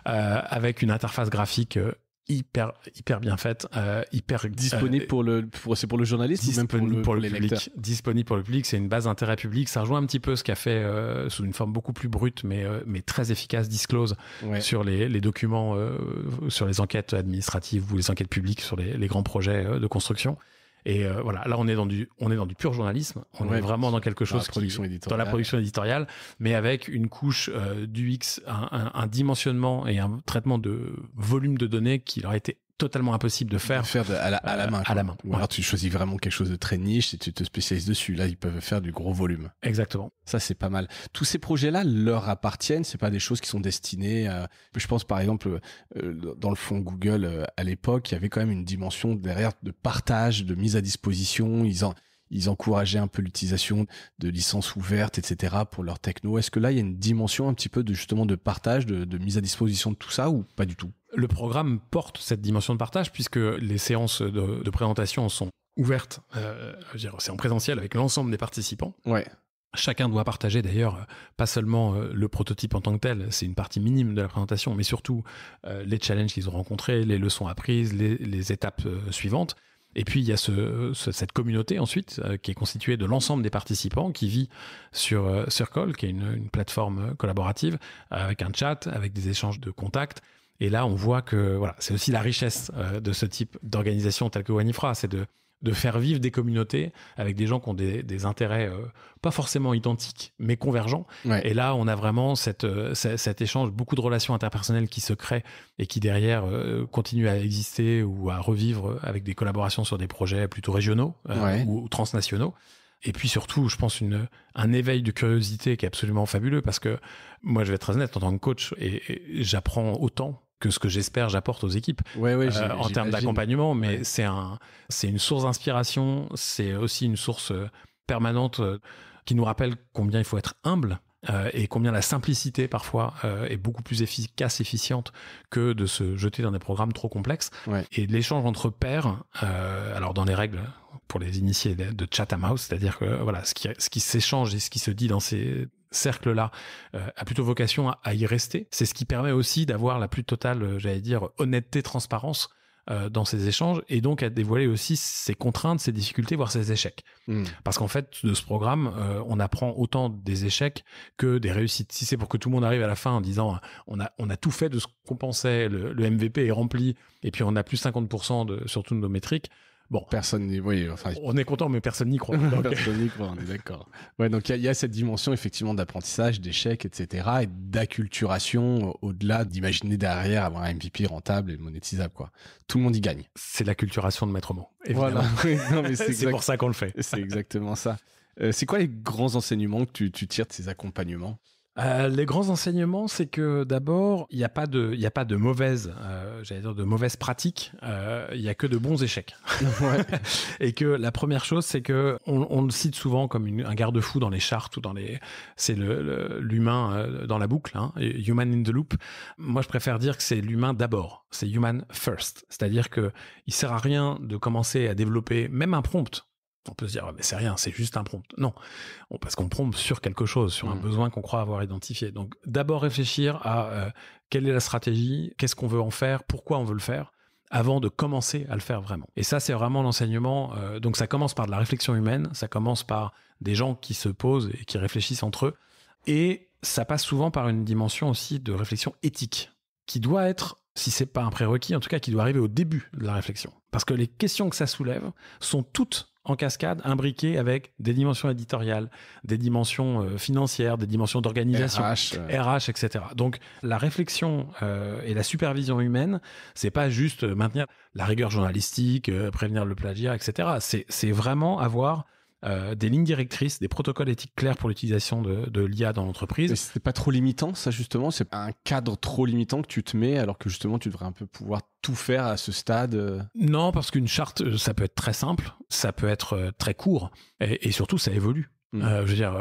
Avec une interface graphique hyper bien faite, disponible c'est pour le journaliste ou même pour le public. Disponible pour le public, c'est une base d'intérêt public. Ça rejoint un petit peu ce qu'a fait sous une forme beaucoup plus brute, mais très efficace, Disclose sur les documents, sur les enquêtes administratives ou les enquêtes publiques sur les grands projets de construction. Et voilà, là on est dans du pur journalisme, on est vraiment dans quelque chose dans la production éditoriale, mais avec une couche d'UX, un dimensionnement et un traitement de volume de données qui leur a été totalement impossible de faire à la main. À la main. Ou alors tu choisis vraiment quelque chose de très niche et tu te spécialises dessus. Là, ils peuvent faire du gros volume. Exactement. Ça, c'est pas mal. Tous ces projets-là leur appartiennent. C'est pas des choses qui sont destinées à... Je pense, par exemple, dans le fond Google, à l'époque, il y avait quand même une dimension derrière de partage, de mise à disposition. Ils encourageaient un peu l'utilisation de licences ouvertes, etc. pour leur techno. Est-ce que là, il y a une dimension un petit peu de partage, de mise à disposition de tout ça ou pas du tout? Le programme porte cette dimension de partage puisque les séances de présentation sont ouvertes. C'est en présentiel avec l'ensemble des participants. Ouais. Chacun doit partager d'ailleurs pas seulement le prototype en tant que tel, c'est une partie minime de la présentation, mais surtout les challenges qu'ils ont rencontrés, les leçons apprises, les étapes suivantes. Et puis il y a cette communauté ensuite qui est constituée de l'ensemble des participants qui vit sur Circle, qui est une plateforme collaborative avec un chat, avec des échanges de contacts. Et là, on voit que voilà, c'est aussi la richesse de ce type d'organisation telle que Wanifra, c'est de faire vivre des communautés avec des gens qui ont des intérêts pas forcément identiques, mais convergents. Ouais. Et là, on a vraiment cet échange, beaucoup de relations interpersonnelles qui se créent et qui derrière continuent à exister ou à revivre avec des collaborations sur des projets plutôt régionaux ou transnationaux. Et puis surtout, je pense un éveil de curiosité qui est absolument fabuleux parce que moi, je vais être très honnête, en tant que coach, et j'apprends autant que ce que j'espère j'apporte aux équipes en termes d'accompagnement, mais c'est une source d'inspiration, c'est aussi une source permanente qui nous rappelle combien il faut être humble et combien la simplicité parfois est beaucoup plus efficace, efficiente que de se jeter dans des programmes trop complexes. Ouais. Et l'échange entre pairs, alors dans les règles pour les initiés de Chatham House, c'est-à-dire que voilà, ce qui s'échange et ce qui se dit dans ces cercle-là a plutôt vocation à y rester. C'est ce qui permet aussi d'avoir la plus totale, j'allais dire, honnêteté, transparence dans ces échanges et donc à dévoiler aussi ses contraintes, ses difficultés, voire ses échecs. Parce qu'en fait, de ce programme, on apprend autant des échecs que des réussites. Si c'est pour que tout le monde arrive à la fin en disant on a tout fait de ce qu'on pensait, le MVP est rempli et puis on a plus 50% sur toutes nos métriques, bon, personne n'y on est content, mais personne n'y croit. Personne n'y croit, on est d'accord. Ouais, donc il y a cette dimension effectivement d'apprentissage, d'échecs, etc., et d'acculturation au-delà d'imaginer derrière avoir un MVP rentable et monétisable, quoi. Tout le monde y gagne. C'est l'acculturation de maître mot. Évidemment. Voilà. Non, mais c'est pour ça qu'on le fait. C'est exactement ça. C'est quoi les grands enseignements que tu tires de ces accompagnements? Les grands enseignements, c'est que d'abord, il n'y a pas de mauvaises, de mauvaises pratiques. Il y a que de bons échecs. Ouais. Et que la première chose, c'est que on le cite souvent comme un garde-fou dans les chartes ou c'est l'humain dans la boucle, hein, human in the loop. Moi, je préfère dire que c'est l'humain d'abord. C'est human first. C'est-à-dire que il sert à rien de commencer à développer même un prompt. On peut se dire, mais c'est rien, c'est juste un prompt. Non, parce qu'on prompte sur quelque chose, sur un besoin qu'on croit avoir identifié. Donc, d'abord réfléchir à quelle est la stratégie, qu'est-ce qu'on veut en faire, pourquoi on veut le faire, avant de commencer à le faire vraiment. Et ça, c'est vraiment l'enseignement. Donc, ça commence par de la réflexion humaine, ça commence par des gens qui se posent et qui réfléchissent entre eux. Et ça passe souvent par une dimension aussi de réflexion éthique, qui doit être, si c'est pas un prérequis, en tout cas, qui doit arriver au début de la réflexion. Parce que les questions que ça soulève sont toutes en cascade, imbriquées avec des dimensions éditoriales, des dimensions financières, des dimensions d'organisation, RH, etc. Donc, la réflexion et la supervision humaine, c'est pas juste maintenir la rigueur journalistique, prévenir le plagiat, etc. C'est vraiment avoir des lignes directrices, des protocoles éthiques clairs pour l'utilisation de l'IA dans l'entreprise. Mais c'est pas trop limitant, ça, justement? C'est un cadre trop limitant que tu te mets, alors que justement, tu devrais un peu pouvoir tout faire à ce stade? Non, parce qu'une charte, ça peut être très simple, ça peut être très court, et surtout, ça évolue. Je veux dire,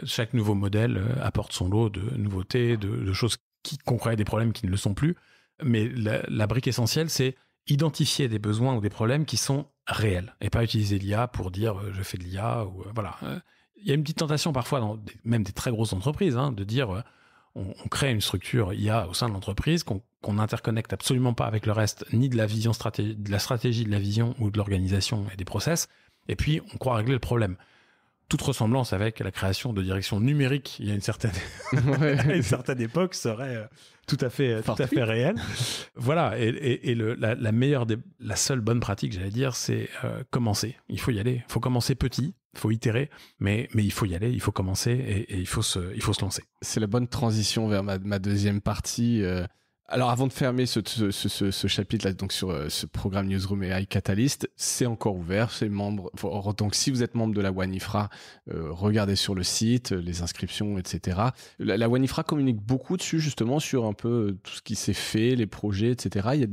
chaque nouveau modèle apporte son lot de nouveautés, de choses qu'on croyait des problèmes qui ne le sont plus. Mais la brique essentielle, c'est identifier des besoins ou des problèmes qui sont réels et pas utiliser l'IA pour dire je fais de l'IA ou voilà. Il y a une petite tentation parfois dans même des très grosses entreprises de dire on crée une structure IA au sein de l'entreprise qu'on n'interconnecte absolument pas avec le reste, ni de la vision de la stratégie, de la vision ou de l'organisation et des process, et puis on croit régler le problème. Toute ressemblance avec la création de directions numériques il y a une certaine à une certaine époque serait tout à fait réelle. Voilà, et la seule bonne pratique, j'allais dire, c'est commencer. Il faut y aller, il faut commencer petit, il faut itérer, mais il faut y aller, il faut commencer et il faut se lancer. C'est la bonne transition vers ma deuxième partie. Alors, avant de fermer ce chapitre-là, donc sur ce programme Newsroom AI Catalyst, c'est encore ouvert. C'est membre. Donc, si vous êtes membre de la WANIFRA, regardez sur le site les inscriptions, etc. La WANIFRA communique beaucoup dessus, justement, sur un peu tout ce qui s'est fait, les projets, etc.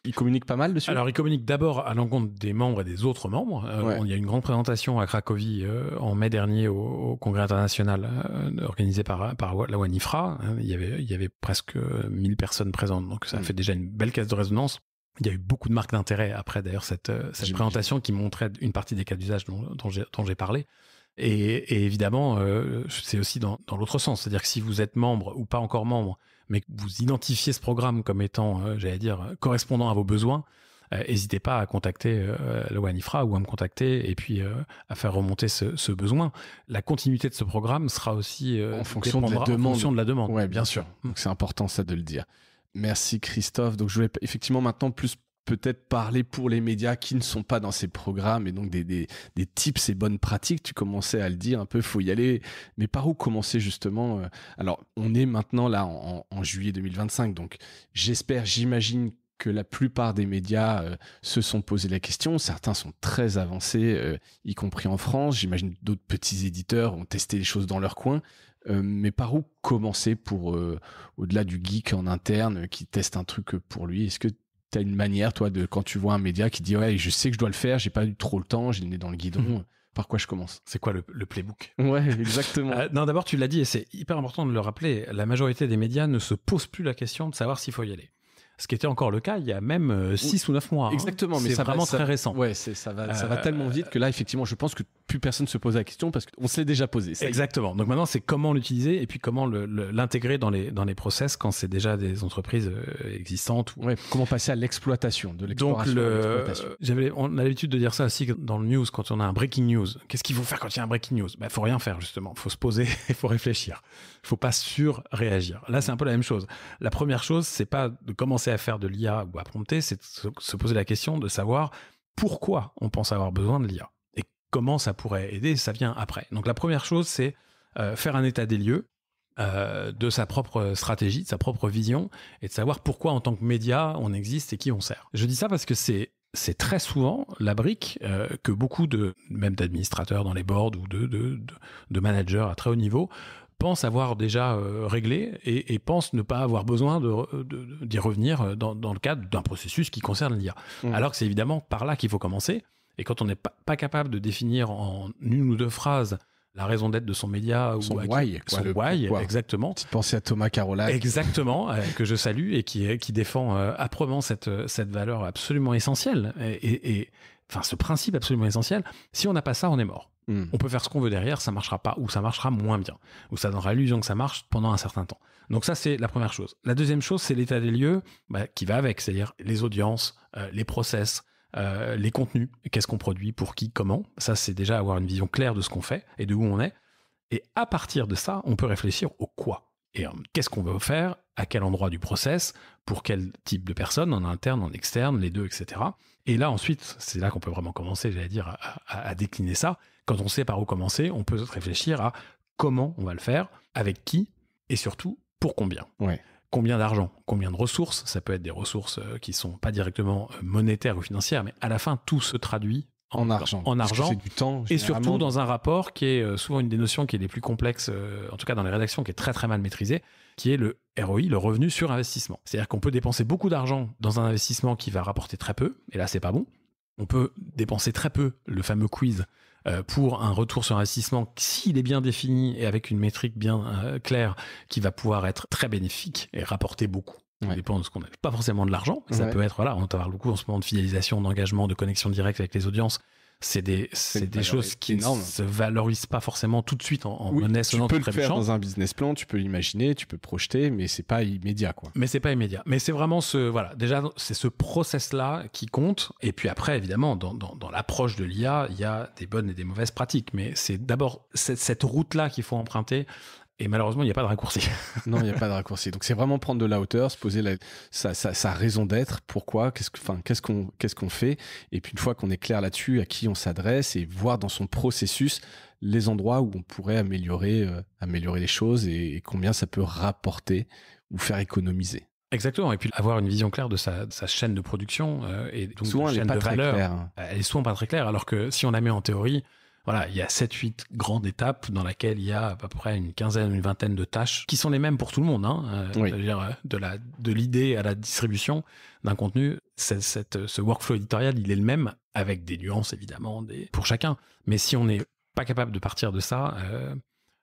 Il communique pas mal dessus. Alors, il communique d'abord à l'encontre des membres et des autres membres. Il y a une grande présentation à Cracovie en mai dernier au Congrès international organisé par la WANIFRA. Il y avait presque 1000 personnes présentes, donc ça fait déjà une belle caisse de résonance. Il y a eu beaucoup de marques d'intérêt après d'ailleurs cette présentation qui montrait une partie des cas d'usage dont j'ai parlé. Et évidemment, c'est aussi dans l'autre sens, c'est-à-dire que si vous êtes membre ou pas encore membre, mais que vous identifiez ce programme comme étant, correspondant à vos besoins, n'hésitez pas à contacter le WANIFRA ou à me contacter et puis à faire remonter ce besoin. La continuité de ce programme sera aussi en fonction de la demande. Ouais, bien sûr. Donc c'est important ça de le dire. Merci Christophe. Donc je voulais effectivement maintenant plus peut-être parler pour les médias qui ne sont pas dans ces programmes et donc des tips et bonnes pratiques. Tu commençais à le dire un peu, faut y aller. Mais par où commencer justement? Alors on est maintenant là en juillet 2025, donc j'imagine que la plupart des médias se sont posé la question. Certains sont très avancés, y compris en France. J'imagine d'autres petits éditeurs ont testé les choses dans leur coin. Mais par où commencer pour, au-delà du geek en interne qui teste un truc pour lui? Est-ce que tu as une manière, toi, quand tu vois un média qui dit « Ouais, je sais que je dois le faire, j'ai pas eu trop le temps, j'ai le nez dans le guidon. » Par quoi je commence? C'est quoi le playbook? Ouais, exactement. Non, d'abord, tu l'as dit et c'est hyper important de le rappeler. La majorité des médias ne se pose plus la question de savoir s'il faut y aller. Ce qui était encore le cas il y a même 6 ou 9 mois. Exactement, mais c'est vraiment très récent. Ouais, ça va tellement vite que là, effectivement, je pense que plus personne se pose la question parce qu'on se l'est déjà posé. Exactement. Donc maintenant, c'est comment l'utiliser et puis comment l'intégrer dans les process quand c'est déjà des entreprises existantes. Ouais, comment passer à l'exploitation, de l'exploration à l'exploitation. On a l'habitude de dire ça aussi dans le news, quand on a un breaking news. Qu'est-ce qu'il faut faire quand il y a un breaking news? Faut rien faire, justement. Faut se poser, il faut réfléchir. Il faut pas surréagir. Là, c'est un peu la même chose. La première chose, c'est pas de commencer à faire de l'IA ou à prompter, c'est de se poser la question de savoir pourquoi on pense avoir besoin de l'IA et comment ça pourrait aider, ça vient après. Donc la première chose, c'est faire un état des lieux de sa propre stratégie, de sa propre vision et de savoir pourquoi en tant que média on existe et qui on sert. Je dis ça parce que c'est très souvent la brique que beaucoup même d'administrateurs dans les boards ou de managers à très haut niveau pensent avoir déjà réglé et pensent ne pas avoir besoin d'y revenir dans le cadre d'un processus qui concerne l'IA. Alors que c'est évidemment par là qu'il faut commencer. Et quand on n'est pas capable de définir en une ou deux phrases la raison d'être de son média ou son why, exactement. Petite pensée à Thomas Carola. Exactement, que je salue et qui défend âprement cette valeur absolument essentielle et enfin ce principe absolument essentiel. Si on n'a pas ça, on est mort. On peut faire ce qu'on veut derrière, ça marchera pas ou ça marchera moins bien ou ça donnera l'illusion que ça marche pendant un certain temps. Donc ça, c'est la première chose. La deuxième chose, c'est l'état des lieux qui va avec, c'est-à-dire les audiences, les process, les contenus, qu'est-ce qu'on produit, pour qui, comment. Ça, c'est déjà avoir une vision claire de ce qu'on fait et de où on est. Et à partir de ça, on peut réfléchir au quoi. Et qu'est-ce qu'on veut faire, à quel endroit du process, pour quel type de personnes, en interne, en externe, les deux, etc. Et là, ensuite, c'est là qu'on peut vraiment commencer, j'allais dire, à décliner ça. Quand on sait par où commencer, on peut réfléchir à comment on va le faire, avec qui, et surtout, pour combien. Ouais. Combien d'argent, combien de ressources. Ça peut être des ressources qui sont pas directement monétaires ou financières, mais à la fin, tout se traduit en argent. Parce que c'est du temps. Et surtout dans un rapport qui est souvent une des notions qui est les plus complexes, en tout cas dans les rédactions, qui est très très mal maîtrisée, qui est le ROI, le revenu sur investissement. C'est-à-dire qu'on peut dépenser beaucoup d'argent dans un investissement qui va rapporter très peu, et là c'est pas bon. On peut dépenser très peu, le fameux quiz, pour un retour sur investissement, s'il est bien défini et avec une métrique bien claire, qui va pouvoir être très bénéfique et rapporter beaucoup. Ça dépend de ce qu'on a. Pas forcément de l'argent, ça peut être, voilà, on parle beaucoup en ce moment de fidélisation, d'engagement, de connexion directe avec les audiences. C'est des choses qui ne se valorisent pas forcément tout de suite en monnaie sonnante. Tu peux le faire dans un business plan, tu peux l'imaginer, tu peux projeter, mais c'est pas immédiat, quoi. Mais c'est pas immédiat. Mais c'est vraiment déjà, c'est ce process-là qui compte. Et puis après, évidemment, dans l'approche de l'IA, il y a des bonnes et des mauvaises pratiques. Mais c'est d'abord cette route-là qu'il faut emprunter. Et malheureusement, il n'y a pas de raccourci. Non, il n'y a pas de raccourci. Donc, c'est vraiment prendre de la hauteur, se poser sa raison d'être, pourquoi, qu'est-ce qu'on fait. Et puis, une fois qu'on est clair là-dessus, à qui on s'adresse et voir dans son processus les endroits où on pourrait améliorer les choses et combien ça peut rapporter ou faire économiser. Exactement. Et puis, avoir une vision claire de sa chaîne de production et donc souvent, de elle chaîne n'est pas de très valeur. claire. Hein. Elle est souvent pas très claire. Alors que si on la met en théorie, voilà, il y a 7-8 grandes étapes dans lesquelles il y a à peu près une quinzaine, une vingtaine de tâches qui sont les mêmes pour tout le monde. Hein. C'est-à-dire de l'idée à la distribution d'un contenu, ce workflow éditorial, il est le même avec des nuances évidemment pour chacun. Mais si on n'est pas capable de partir de ça,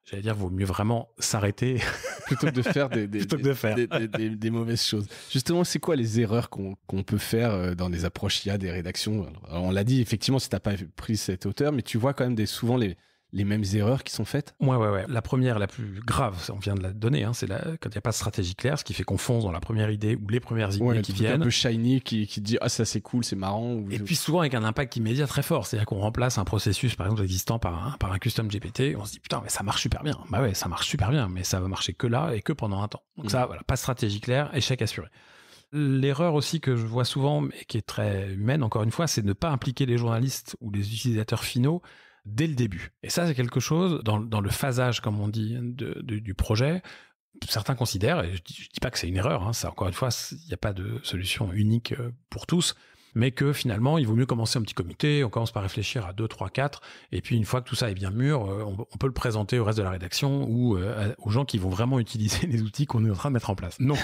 j'allais dire, vaut mieux vraiment s'arrêter plutôt que de faire des mauvaises choses. Justement, c'est quoi les erreurs qu'on peut faire dans les approches IA des rédactions? Alors, on l'a dit, effectivement, si t'as pas pris cette hauteur, mais tu vois quand même souvent les mêmes erreurs qui sont faites? Ouais. La première, la plus grave, on vient de la donner, hein, c'est quand il n'y a pas de stratégie claire, ce qui fait qu'on fonce dans la première idée ou les premières idées qui viennent. Un peu shiny qui dit ça c'est cool, c'est marrant. Et puis souvent avec un impact immédiat très fort, c'est-à-dire qu'on remplace un processus par exemple existant par un custom GPT, on se dit putain mais ça marche super bien. Bah ouais, ça marche super bien, mais ça va marcher que là et que pendant un temps. Donc ça, voilà, pas de stratégie claire, échec assuré. L'erreur aussi que je vois souvent, mais qui est très humaine encore une fois, c'est de ne pas impliquer les journalistes ou les utilisateurs finaux dès le début. Et ça, c'est quelque chose, dans le phasage, comme on dit, du projet, certains considèrent, et je dis pas que c'est une erreur, hein, ça, encore une fois, il n'y a pas de solution unique pour tous, mais que finalement, il vaut mieux commencer un petit comité, on commence par réfléchir à 2, 3, 4, et puis une fois que tout ça est bien mûr, on peut le présenter au reste de la rédaction ou aux gens qui vont vraiment utiliser les outils qu'on est en train de mettre en place. Non.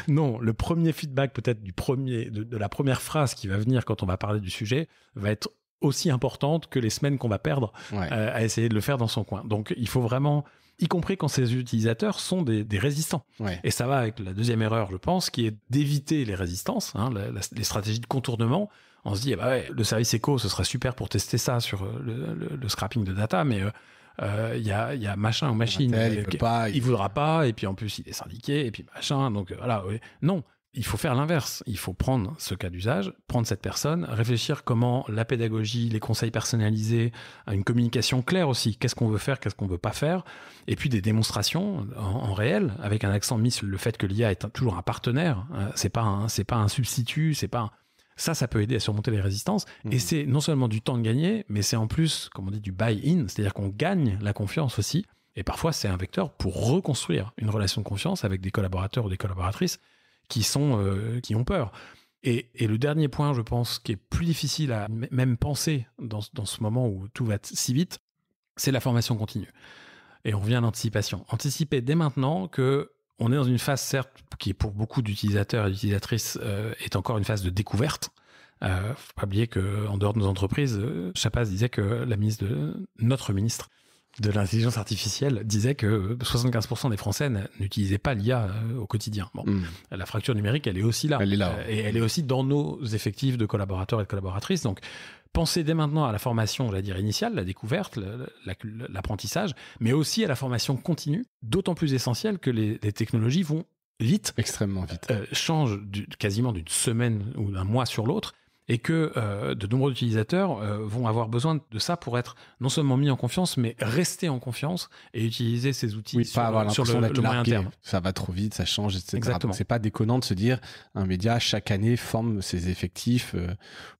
Non, le premier feedback peut-être de la première phrase qui va venir quand on va parler du sujet va être aussi importante que les semaines qu'on va perdre à essayer de le faire dans son coin. Donc, il faut vraiment, y compris quand ces utilisateurs sont des résistants. Ouais. Et ça va avec la deuxième erreur, je pense, qui est d'éviter les résistances, hein, les stratégies de contournement. On se dit, le service éco, ce serait super pour tester ça sur le scrapping de data, mais il y a machin ou machine. Il voudra pas, et puis en plus, il est syndiqué, et puis machin. Donc, voilà. Ouais. Non. Il faut faire l'inverse. Il faut prendre ce cas d'usage, prendre cette personne, réfléchir comment la pédagogie, les conseils personnalisés, une communication claire aussi. Qu'est-ce qu'on veut faire, qu'est-ce qu'on veut pas faire. Et puis des démonstrations en réel, avec un accent mis sur le fait que l'IA est toujours un partenaire. C'est pas un substitut, ça peut aider à surmonter les résistances. Et c'est non seulement du temps de gagner, mais c'est en plus, comme on dit, du buy-in. C'est-à-dire qu'on gagne la confiance aussi. Et parfois, c'est un vecteur pour reconstruire une relation de confiance avec des collaborateurs ou des collaboratrices qui ont peur. Et le dernier point, je pense, qui est plus difficile à même penser dans ce moment où tout va si vite, c'est la formation continue. Et on revient à l'anticipation. Anticiper dès maintenant que on est dans une phase, certes, qui pour beaucoup d'utilisateurs et d'utilisatrices est encore une phase de découverte. Faut pas oublier qu'en dehors de nos entreprises, Chapaz disait que notre ministre de l'intelligence artificielle disait que 75% des Français n'utilisaient pas l'IA au quotidien. Bon, la fracture numérique, elle est aussi là. Elle est là. Et elle est aussi dans nos effectifs de collaborateurs et de collaboratrices. Donc, pensez dès maintenant à la formation, on va dire, initiale, la découverte, l'apprentissage, mais aussi à la formation continue, d'autant plus essentielle que les technologies vont vite. Extrêmement vite. Changent quasiment d'une semaine ou d'un mois sur l'autre. Et que de nombreux utilisateurs vont avoir besoin de ça pour être non seulement mis en confiance, mais rester en confiance et utiliser ces outils sur le moyen terme. Ça va trop vite, ça change, etc. Exactement. Donc, c'est pas déconnant de se dire un média chaque année forme ses effectifs.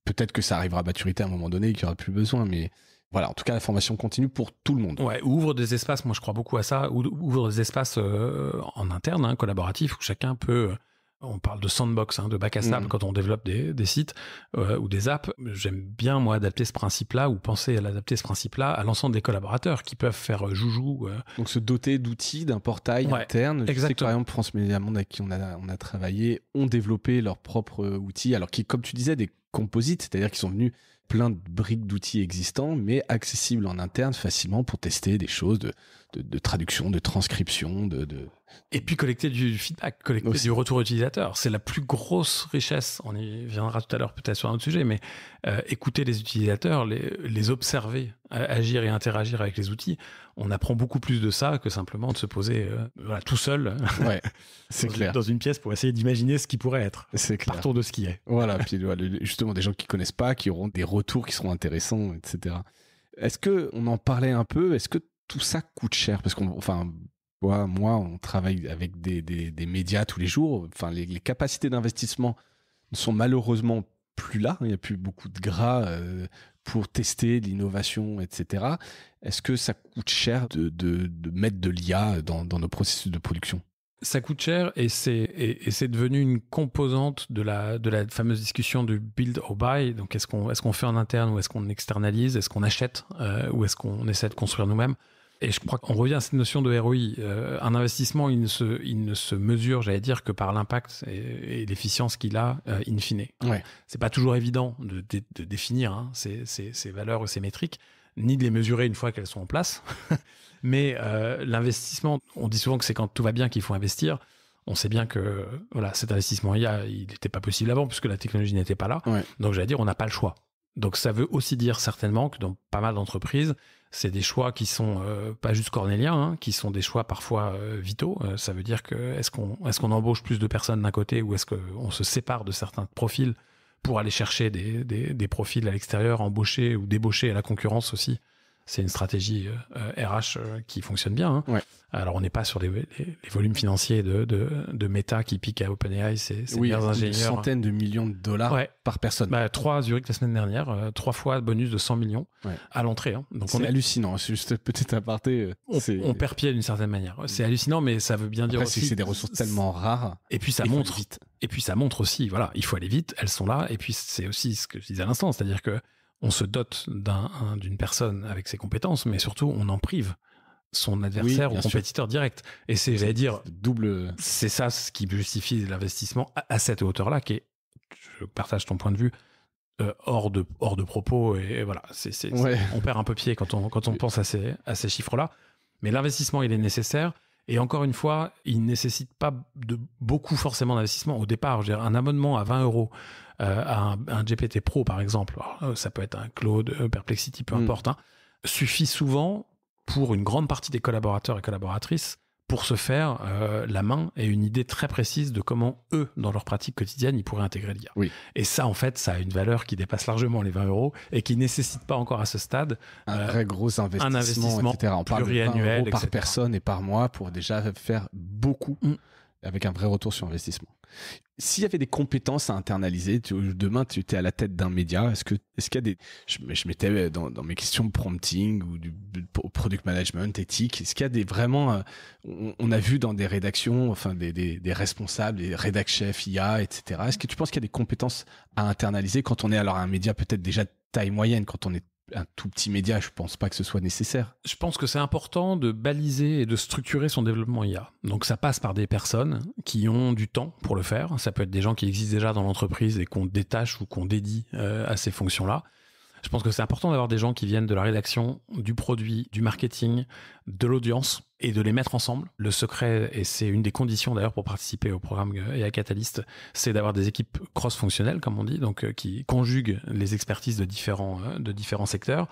Peut-être que ça arrivera à maturité à un moment donné et qu'il n'y aura plus besoin, mais voilà, en tout cas, la formation continue pour tout le monde. Ouais, ouvre des espaces, moi je crois beaucoup à ça, ouvre des espaces en interne, collaboratifs, où chacun peut On parle de sandbox, de bac à sable quand on développe des sites ou des apps. J'aime bien, moi, adapter ce principe-là ou penser à l'adapter ce principe-là à l'ensemble des collaborateurs qui peuvent faire joujou. Donc se doter d'outils, d'un portail interne. Je sais que, par exemple, France Média Monde, avec qui on a travaillé, ont développé leurs propres outils. Alors qui, comme tu disais, des composites, c'est-à-dire qu'ils sont venus plein de briques d'outils existants, mais accessibles en interne facilement pour tester des choses de traduction, de transcription, Et puis collecter du feedback, collecter du retour utilisateur. C'est la plus grosse richesse. On y viendra tout à l'heure peut-être sur un autre sujet, mais écouter les utilisateurs, les observer, agir et interagir avec les outils. On apprend beaucoup plus de ça que simplement de se poser tout seul clair. Dans une pièce pour essayer d'imaginer ce qui pourrait être. C'est clair. Partons de ce qui est. Voilà, puis justement des gens qui connaissent pas, qui auront des retours qui seront intéressants, etc. Est-ce que on en parlait un peu? Est-ce que tout ça coûte cher? Parce moi, on travaille avec des médias tous les jours. Enfin, les capacités d'investissement ne sont malheureusement plus là. Il n'y a plus beaucoup de gras pour tester l'innovation, etc. Est-ce que ça coûte cher de mettre de l'IA dans nos processus de production? Ça coûte cher et c'est devenu une composante de la fameuse discussion du build or buy. Donc est-ce qu'on fait en interne ou est-ce qu'on externalise? Est-ce qu'on achète ou est-ce qu'on essaie de construire nous-mêmes? Et je crois qu'on revient à cette notion de ROI. Un investissement, il ne se mesure, j'allais dire, que par l'impact et l'efficience qu'il a in fine. Ouais. C'est pas toujours évident de définir ces valeurs ou ces métriques, ni de les mesurer une fois qu'elles sont en place. Mais l'investissement, on dit souvent que c'est quand tout va bien qu'il faut investir. On sait bien que cet investissement IA, il n'était pas possible avant puisque la technologie n'était pas là. Ouais. Donc j'allais dire, on n'a pas le choix. Donc ça veut aussi dire certainement que dans pas mal d'entreprises, c'est des choix qui sont pas juste cornéliens, qui sont des choix parfois vitaux. Ça veut dire que est-ce qu'on embauche plus de personnes d'un côté ou est-ce qu'on se sépare de certains profils pour aller chercher des profils à l'extérieur, embaucher ou débaucher à la concurrence aussi. C'est une stratégie RH qui fonctionne bien. Ouais. Alors on n'est pas sur les volumes financiers de Meta qui piquent à OpenAI, c'est meilleurs ingénieurs. Une centaine de millions de dollars par personne. 3 à Zurich la semaine dernière, 3 fois bonus de 100 millions à l'entrée. Donc c'est hallucinant. C'est juste petit aparté. On perd pied d'une certaine manière. C'est hallucinant, mais ça veut bien dire aussi. C'est des ressources tellement rares. Et puis ça montre vite. Et puis ça montre aussi, il faut aller vite. Elles sont là. Et puis c'est aussi ce que je disais à l'instant, c'est-à-dire que on se dote d'une personne avec ses compétences, mais surtout on en prive son adversaire ou compétiteur direct. Et c'est, j'allais dire, c'est ça ce qui justifie l'investissement à cette hauteur-là, qui est, je partage ton point de vue, hors de propos, et voilà, on perd un peu pied quand on pense à ces chiffres-là. Mais l'investissement, il est nécessaire. Et encore une fois, il ne nécessite pas de beaucoup forcément d'investissement. Au départ, je veux dire, un abonnement à 20 € à un GPT Pro, par exemple, alors, ça peut être un Claude, Perplexity, peu importe, suffit souvent pour une grande partie des collaborateurs et collaboratrices pour se faire la main et une idée très précise de comment eux, dans leur pratique quotidienne, ils pourraient intégrer l'IA. Oui. Et ça, en fait, ça a une valeur qui dépasse largement les 20 € et qui nécessite pas encore à ce stade un vrai gros investissement, etc. On parle de 20 € par personne et par mois pour déjà faire beaucoup avec un vrai retour sur investissement. S'il y avait des compétences à internaliser, demain tu étais à la tête d'un média, est-ce qu'il y a des... Je mettais dans mes questions de prompting ou du product management, éthique, est-ce qu'il y a des vraiment... on a vu dans des rédactions, enfin des responsables, des rédac chefs, IA, etc. Est-ce que tu penses qu'il y a des compétences à internaliser quand on est alors un média peut-être déjà de taille moyenne, quand on est un tout petit média, je pense pas que ce soit nécessaire. Je pense que c'est important de baliser et de structurer son développement IA. Donc ça passe par des personnes qui ont du temps pour le faire. Ça peut être des gens qui existent déjà dans l'entreprise et qu'on détache ou qu'on dédie à ces fonctions-là. Je pense que c'est important d'avoir des gens qui viennent de la rédaction, du produit, du marketing, de l'audience et de les mettre ensemble. Le secret, et c'est une des conditions d'ailleurs pour participer au programme AI Catalyst, c'est d'avoir des équipes cross-fonctionnelles, comme on dit, donc qui conjuguent les expertises de différents secteurs.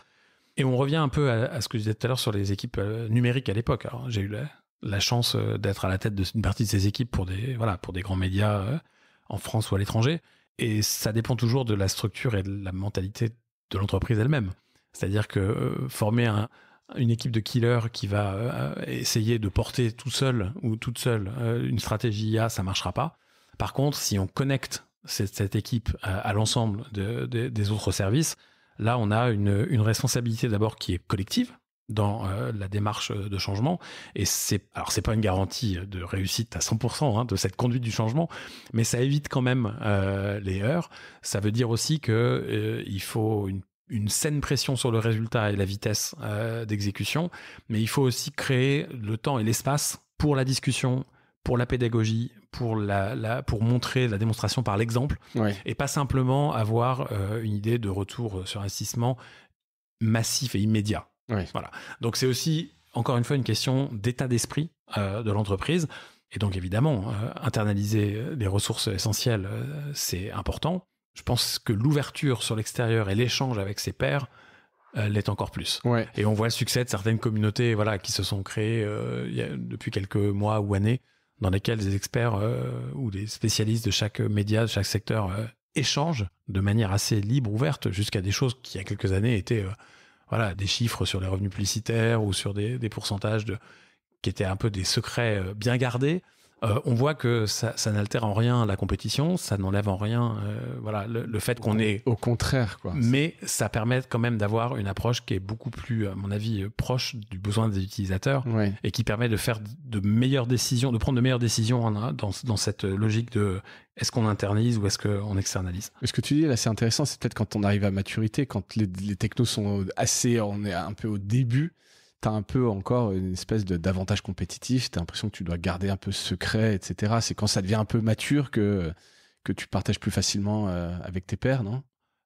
Et on revient un peu à ce que je disais tout à l'heure sur les équipes numériques à l'époque. Alors j'ai eu la chance d'être à la tête d'une partie de ces équipes pour des grands médias en France ou à l'étranger. Et ça dépend toujours de la structure et de la mentalité de l'entreprise elle-même. C'est-à-dire que former une équipe de killers qui va essayer de porter tout seul ou toute seule une stratégie IA, ça marchera pas. Par contre, si on connecte cette équipe à l'ensemble des autres services, là, on a une responsabilité d'abord qui est collective, dans la démarche de changement. Et c'est pas une garantie de réussite à 100% de cette conduite du changement, mais ça évite quand même les heurts. Ça veut dire aussi que il faut une saine pression sur le résultat et la vitesse d'exécution, mais il faut aussi créer le temps et l'espace pour la discussion, pour la pédagogie, pour montrer la démonstration par l'exemple, et pas simplement avoir une idée de retour sur investissement massif et immédiat. Voilà. Donc c'est aussi, encore une fois, une question d'état d'esprit de l'entreprise. Et donc évidemment, internaliser les ressources essentielles, c'est important. Je pense que l'ouverture sur l'extérieur et l'échange avec ses pairs l'est encore plus. Et on voit le succès de certaines communautés qui se sont créées depuis quelques mois ou années, dans lesquelles des experts ou des spécialistes de chaque média, de chaque secteur échangent de manière assez libre, ouverte, jusqu'à des choses qui, il y a quelques années, étaient des chiffres sur les revenus publicitaires ou sur des pourcentages qui étaient un peu des secrets bien gardés. On voit que ça n'altère en rien la compétition, ça n'enlève en rien le fait qu'on est... Au contraire, quoi. Mais ça permet quand même d'avoir une approche qui est beaucoup plus, à mon avis, proche du besoin des utilisateurs et qui permet de faire de meilleures décisions, de prendre de meilleures décisions dans cette logique de est-ce qu'on internalise ou est-ce qu'on externalise. Ce que tu dis là, c'est intéressant, c'est peut-être quand on arrive à maturité, quand les technos sont on est un peu au début, t'as un peu encore une espèce d'avantage compétitif, t'as l'impression que tu dois garder un peu secret, etc. C'est quand ça devient un peu mature que tu partages plus facilement avec tes pairs, non ?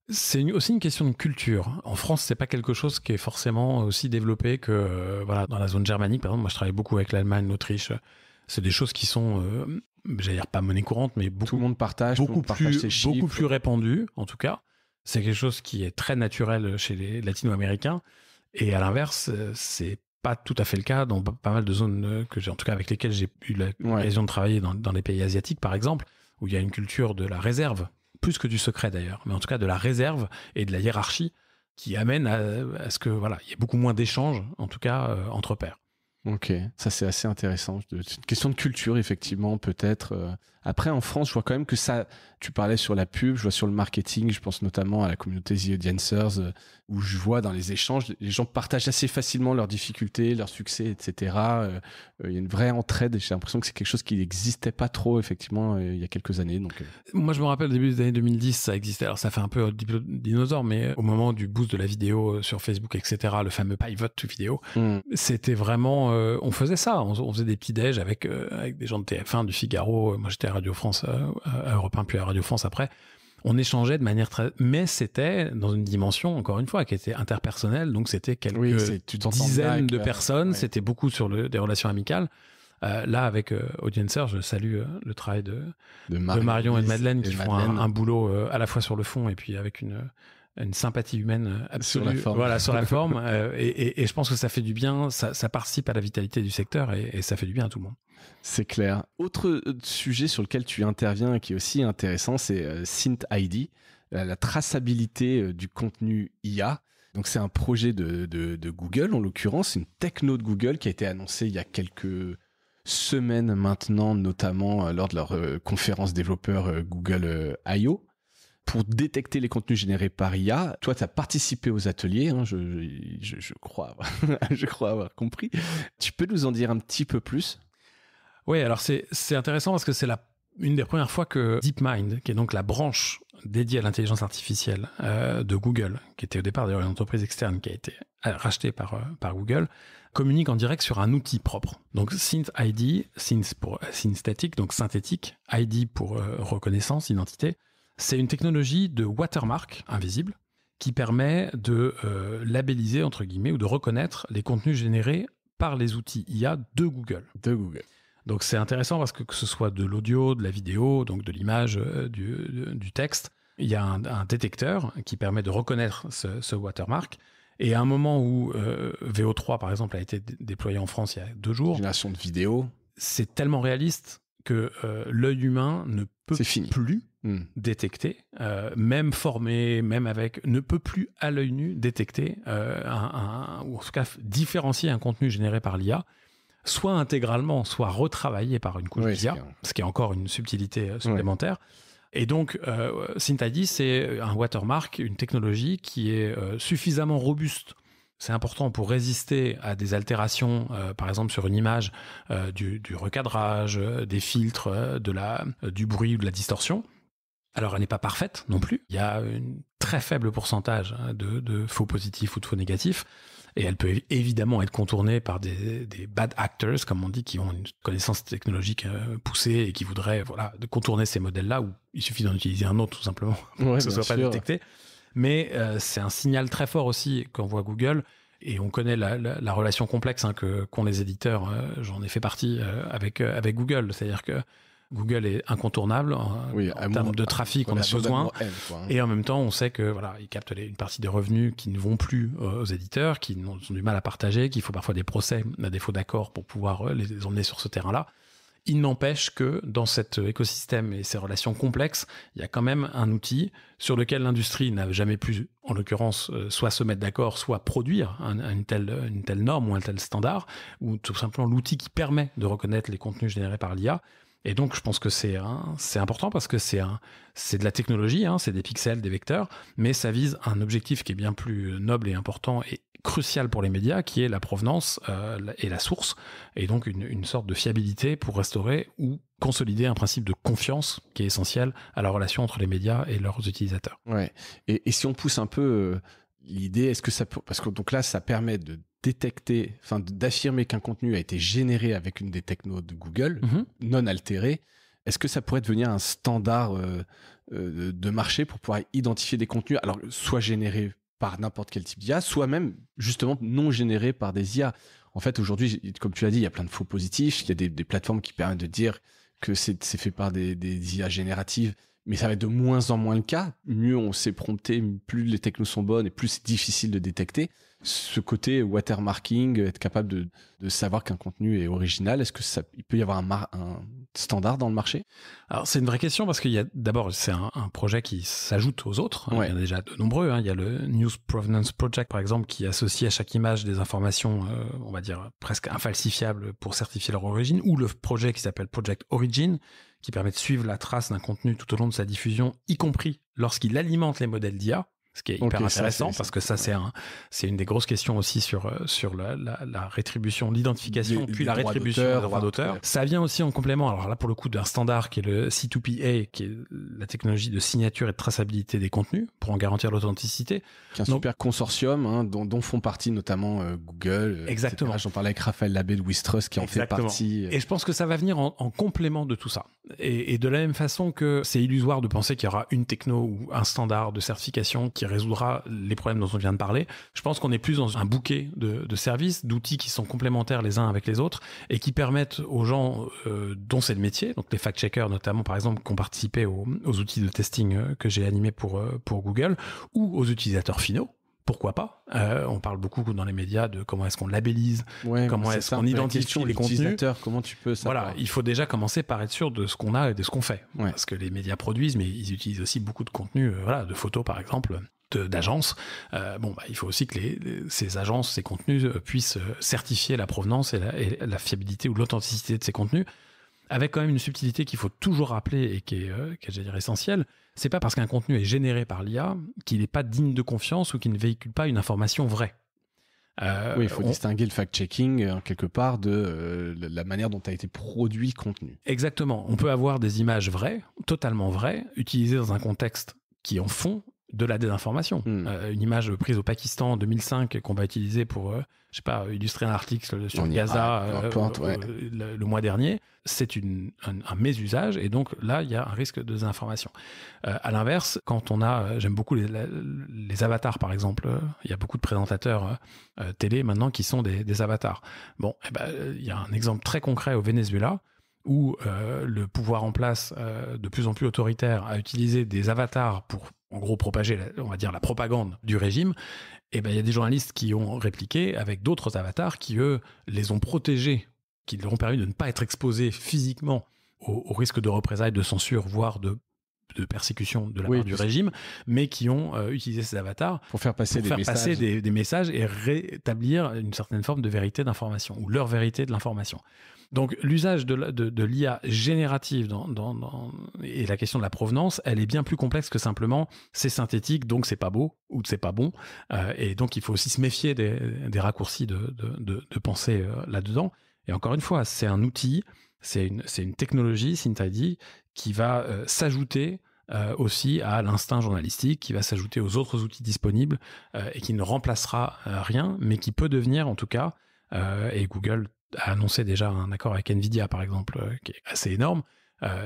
C'est aussi une question de culture. En France, c'est pas quelque chose qui est forcément aussi développé que dans la zone germanique. Par exemple, moi, je travaille beaucoup avec l'Allemagne, l'Autriche. C'est des choses qui sont, j'allais dire pas monnaie courante, mais tout le monde partage, beaucoup plus répandues, en tout cas. C'est quelque chose qui est très naturel chez les latino-américains. Et à l'inverse, c'est pas tout à fait le cas dans pas mal de zones en tout cas avec lesquelles j'ai eu l'occasion de travailler dans les pays asiatiques, par exemple, où il y a une culture de la réserve, plus que du secret d'ailleurs, mais en tout cas de la réserve et de la hiérarchie qui amène à ce que il y ait beaucoup moins d'échanges, en tout cas entre pairs. Ok, ça c'est assez intéressant. C'est une question de culture, effectivement, peut-être. Après, en France, je vois quand même que ça... Tu parlais sur la pub, je vois sur le marketing, je pense notamment à la communauté The Audiencers, où je vois dans les échanges, les gens partagent assez facilement leurs difficultés, leurs succès, etc. Il y a une vraie entraide, et j'ai l'impression que c'est quelque chose qui n'existait pas trop, effectivement, il y a quelques années. Donc, Moi, je me rappelle, au début des années 2010, ça existait. Alors, ça fait un peu dinosaure, mais au moment du boost de la vidéo sur Facebook, etc., le fameux pivot to vidéo, c'était vraiment... on faisait ça, on faisait des petits déj avec des gens de TF1, du Figaro, moi j'étais à Radio France, à Europe 1, puis à Radio France après. On échangeait de manière très... Mais c'était dans une dimension, encore une fois, qui était interpersonnelle, donc c'était quelques dizaines de personnes, c'était beaucoup sur des relations amicales. Là, avec Audiencers, je salue le travail de Marion et de Madeleine, qui font un boulot à la fois sur le fond et puis avec une sympathie humaine absolue sur la forme, et je pense que ça fait du bien, ça participe à la vitalité du secteur et ça fait du bien à tout le monde. C'est clair. Autre sujet sur lequel tu interviens et qui est aussi intéressant, c'est SynthID, la traçabilité du contenu IA. Donc c'est un projet de Google, en l'occurrence, une techno de Google qui a été annoncée il y a quelques semaines maintenant, notamment lors de leur conférence développeur Google I.O. pour détecter les contenus générés par IA. Toi, tu as participé aux ateliers, hein, je crois avoir compris. Tu peux nous en dire un petit peu plus ? Oui, alors c'est intéressant parce que c'est une des premières fois que DeepMind, qui est donc la branche dédiée à l'intelligence artificielle de Google, qui était au départ d'ailleurs une entreprise externe qui a été rachetée par Google, communique en direct sur un outil propre. Donc SynthID, Synth pour synthetic, donc synthétique, ID pour reconnaissance, identité. C'est une technologie de watermark invisible qui permet de labelliser, entre guillemets, ou de reconnaître les contenus générés par les outils IA de Google. Donc c'est intéressant parce que ce soit de l'audio, de la vidéo, donc de l'image, du texte, il y a un détecteur qui permet de reconnaître ce watermark. Et à un moment où VO3, par exemple, a été déployé en France il y a 2 jours... Génération de vidéos. C'est tellement réaliste que l'œil humain ne peut plus détecter, même formé, même ne peut plus à l'œil nu détecter, ou en tout cas différencier un contenu généré par l'IA, soit intégralement, soit retravaillé par une couche d'IA, ce qui est encore une subtilité supplémentaire. Et donc, SynthID, c'est un watermark, une technologie qui est suffisamment robuste C'est important pour résister à des altérations, par exemple sur une image, du recadrage, des filtres, du bruit ou de la distorsion. Alors, elle n'est pas parfaite non plus. Il y a un très faible pourcentage de faux positifs ou de faux négatifs. Et elle peut évidemment être contournée par des bad actors, comme on dit, qui ont une connaissance technologique poussée et qui voudraient de contourner ces modèles-là, où il suffit d'en utiliser un autre tout simplement pour que ce soit pas détecté. Mais c'est un signal très fort aussi qu'on voit Google. Et on connaît la relation complexe qu'ont les éditeurs. J'en ai fait partie avec Google. C'est-à-dire que Google est incontournable en termes de trafic, on a besoin. Et en même temps, on sait que ils captent une partie des revenus qui ne vont plus aux éditeurs, qui ont du mal à partager, qu'il faut parfois des procès à défaut d'accord pour pouvoir les emmener sur ce terrain-là. Il n'empêche que dans cet écosystème et ces relations complexes, il y a quand même un outil sur lequel l'industrie n'a jamais pu, en l'occurrence, soit se mettre d'accord, soit produire une telle norme ou un tel standard, ou tout simplement l'outil qui permet de reconnaître les contenus générés par l'IA. Et donc, je pense que c'est important parce que c'est de la technologie, c'est des pixels, des vecteurs, mais ça vise un objectif qui est bien plus noble et important et crucial pour les médias, qui est la provenance et la source, et donc une sorte de fiabilité pour restaurer ou consolider un principe de confiance qui est essentiel à la relation entre les médias et leurs utilisateurs. Ouais. Et si on pousse un peu l'idée, est-ce que parce que donc là, ça permet de détecter, d'affirmer qu'un contenu a été généré avec une des technos de Google, non altéré. Est-ce que ça pourrait devenir un standard de marché pour pouvoir identifier des contenus, alors soit générés par n'importe quel type d'IA, soit même justement non générés par des IA. En fait, aujourd'hui, comme tu l'as dit, il y a plein de faux positifs, il y a des plateformes qui permettent de dire que c'est fait par des IA génératives, mais ça va être de moins en moins le cas. Mieux on sait prompter, plus les technos sont bonnes et plus c'est difficile de détecter. Ce côté watermarking, être capable de savoir qu'un contenu est original, est-ce que il peut y avoir un standard dans le marché? Alors c'est une vraie question parce qu'il y a d'abord c'est un projet qui s'ajoute aux autres. Il y en a déjà de nombreux. Il y a le News Provenance Project par exemple qui associe à chaque image des informations, on va dire presque infalsifiables pour certifier leur origine, ou le projet qui s'appelle Project Origin qui permet de suivre la trace d'un contenu tout au long de sa diffusion, y compris lorsqu'il alimente les modèles d'IA. Ce qui est hyper intéressant parce que ça c'est une des grosses questions aussi sur la rétribution, l'identification, puis la rétribution des droits d'auteur. Ça vient aussi en complément, alors là pour le coup d'un standard qui est le C2PA, qui est la technologie de signature et de traçabilité des contenus pour en garantir l'authenticité. Qui est un super consortium dont font partie notamment Google. Exactement. J'en parlais avec Raphaël Labbé de Wistrust qui en fait partie. Et je pense que ça va venir en complément de tout ça. Et de la même façon que c'est illusoire de penser qu'il y aura une techno ou un standard de certification qui résoudra les problèmes dont on vient de parler. Je pense qu'on est plus dans un bouquet de services, d'outils qui sont complémentaires les uns avec les autres et qui permettent aux gens dont c'est le métier, donc les fact-checkers notamment par exemple, qui ont participé aux outils de testing que j'ai animés pour Google, ou aux utilisateurs finaux. Pourquoi pas? On parle beaucoup dans les médias de comment est-ce qu'on labellise, comment est-ce qu'on identifie les contenus. Comment tu peux savoir? Voilà, il faut déjà commencer par être sûr de ce qu'on a et de ce qu'on fait. Parce que les médias produisent, mais ils utilisent aussi beaucoup de contenu, de photos par exemple, d'agences. Il faut aussi que ces agences, ces contenus puissent certifier la provenance et la fiabilité ou l'authenticité de ces contenus, avec quand même une subtilité qu'il faut toujours rappeler et qui est j'allais dire essentielle. C'est pas parce qu'un contenu est généré par l'IA qu'il n'est pas digne de confiance ou qu'il ne véhicule pas une information vraie. Il faut distinguer le fact-checking quelque part de la manière dont a été produit le contenu. Exactement. On peut avoir des images vraies, totalement vraies, utilisées dans un contexte qui en font de la désinformation. Une image prise au Pakistan en 2005 qu'on va utiliser pour, illustrer un article sur Gaza le mois dernier, c'est un mésusage et donc là, il y a un risque de désinformation. À l'inverse, quand on a, j'aime beaucoup les avatars par exemple, il y a beaucoup de présentateurs télé maintenant qui sont des avatars. Il y a un exemple très concret au Venezuela où le pouvoir en place, de plus en plus autoritaire, a utilisé des avatars pour en gros propager, on va dire, la propagande du régime. Et il y a des journalistes qui ont répliqué avec d'autres avatars qui, eux, les ont protégés, qui leur ont permis de ne pas être exposés physiquement au risque de représailles, de censure, voire de de persécution de la part du régime, mais qui ont utilisé ces avatars pour faire passer des messages et rétablir une certaine forme de vérité d'information, ou leur vérité de l'information. Donc l'usage de l'IA générative et la question de la provenance, elle est bien plus complexe que simplement c'est synthétique, donc c'est pas beau ou c'est pas bon, et donc il faut aussi se méfier des raccourcis de pensée là-dedans. Et encore une fois, c'est un outil, c'est une technologie, SynthID, qui va s'ajouter aussi à l'instinct journalistique, qui va s'ajouter aux autres outils disponibles et qui ne remplacera rien, mais qui peut devenir en tout cas, et Google a annoncé déjà un accord avec Nvidia par exemple, qui est assez énorme.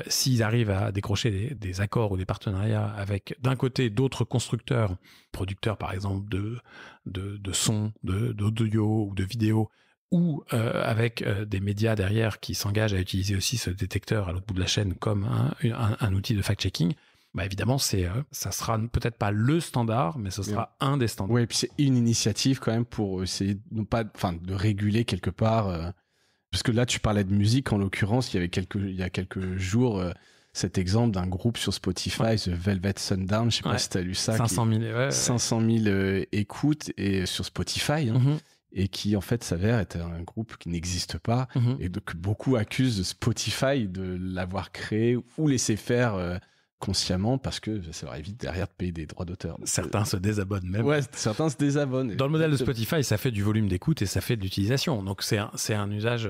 S'ils arrivent à décrocher des accords ou des partenariats avec d'un côté d'autres constructeurs, producteurs par exemple de son, d'audio ou de vidéo, ou avec des médias derrière qui s'engagent à utiliser aussi ce détecteur à l'autre bout de la chaîne comme un outil de fact-checking, bah évidemment, ça sera peut-être pas le standard, mais ce sera un des standards. Oui, et puis c'est une initiative quand même pour essayer de réguler quelque part. Parce que là, tu parlais de musique, en l'occurrence, il y a quelques jours, cet exemple d'un groupe sur Spotify, The Velvet Sundown, je sais pas si tu as lu ça. 500 000, 500 000 écoutes et sur Spotify. Hein. Et qui en fait s'avère être un groupe qui n'existe pas, et que beaucoup accusent Spotify de l'avoir créé ou laissé faire consciemment, parce que ça leur évite derrière de payer des droits d'auteur. Donc, certains se désabonnent même. Ouais, certains se désabonnent. Dans le modèle de Spotify, ça fait du volume d'écoute et ça fait de l'utilisation. Donc c'est un usage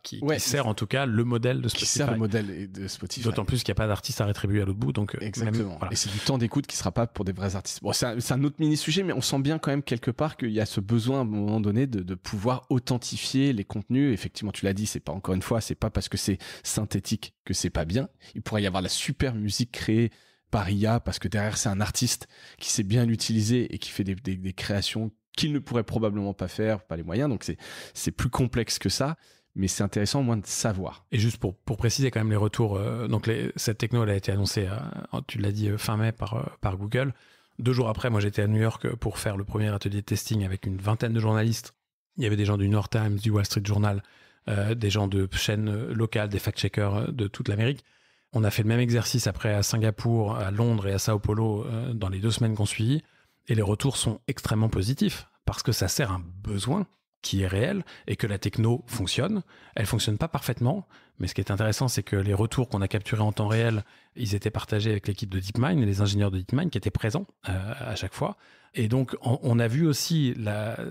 qui sert en tout cas le modèle de Spotify. Qui sert le modèle de Spotify. D'autant plus qu'il n'y a pas d'artiste à rétribuer à l'autre bout. Donc exactement. Et c'est du temps d'écoute qui ne sera pas pour des vrais artistes. Bon, c'est un autre mini-sujet, mais on sent bien quand même quelque part qu'il y a ce besoin à un moment donné de pouvoir authentifier les contenus. Effectivement, tu l'as dit, c'est pas, encore une fois, c'est pas parce que c'est synthétique que c'est pas bien. Il pourrait y avoir la super musique créée par IA parce que derrière c'est un artiste qui sait bien l'utiliser et qui fait des créations qu'il ne pourrait probablement pas faire, pas les moyens. Donc c'est plus complexe que ça, mais c'est intéressant au moins de savoir. Et juste pour préciser quand même les retours, cette techno elle a été annoncée, tu l'as dit, fin mai par Google. 2 jours après, moi j'étais à New York pour faire le premier atelier de testing avec une vingtaine de journalistes. Il y avait des gens du New York Times, du Wall Street Journal, des gens de chaînes locales, des fact-checkers de toute l'Amérique. On a fait le même exercice après à Singapour, à Londres et à Sao Paulo dans les 2 semaines qu'on suivit. Et les retours sont extrêmement positifs parce que ça sert un besoin qui est réel et que la techno fonctionne. Elle fonctionne pas parfaitement, mais ce qui est intéressant, c'est que les retours qu'on a capturés en temps réel, ils étaient partagés avec l'équipe de DeepMind et les ingénieurs de DeepMind qui étaient présents à chaque fois. Et donc, on a vu aussi,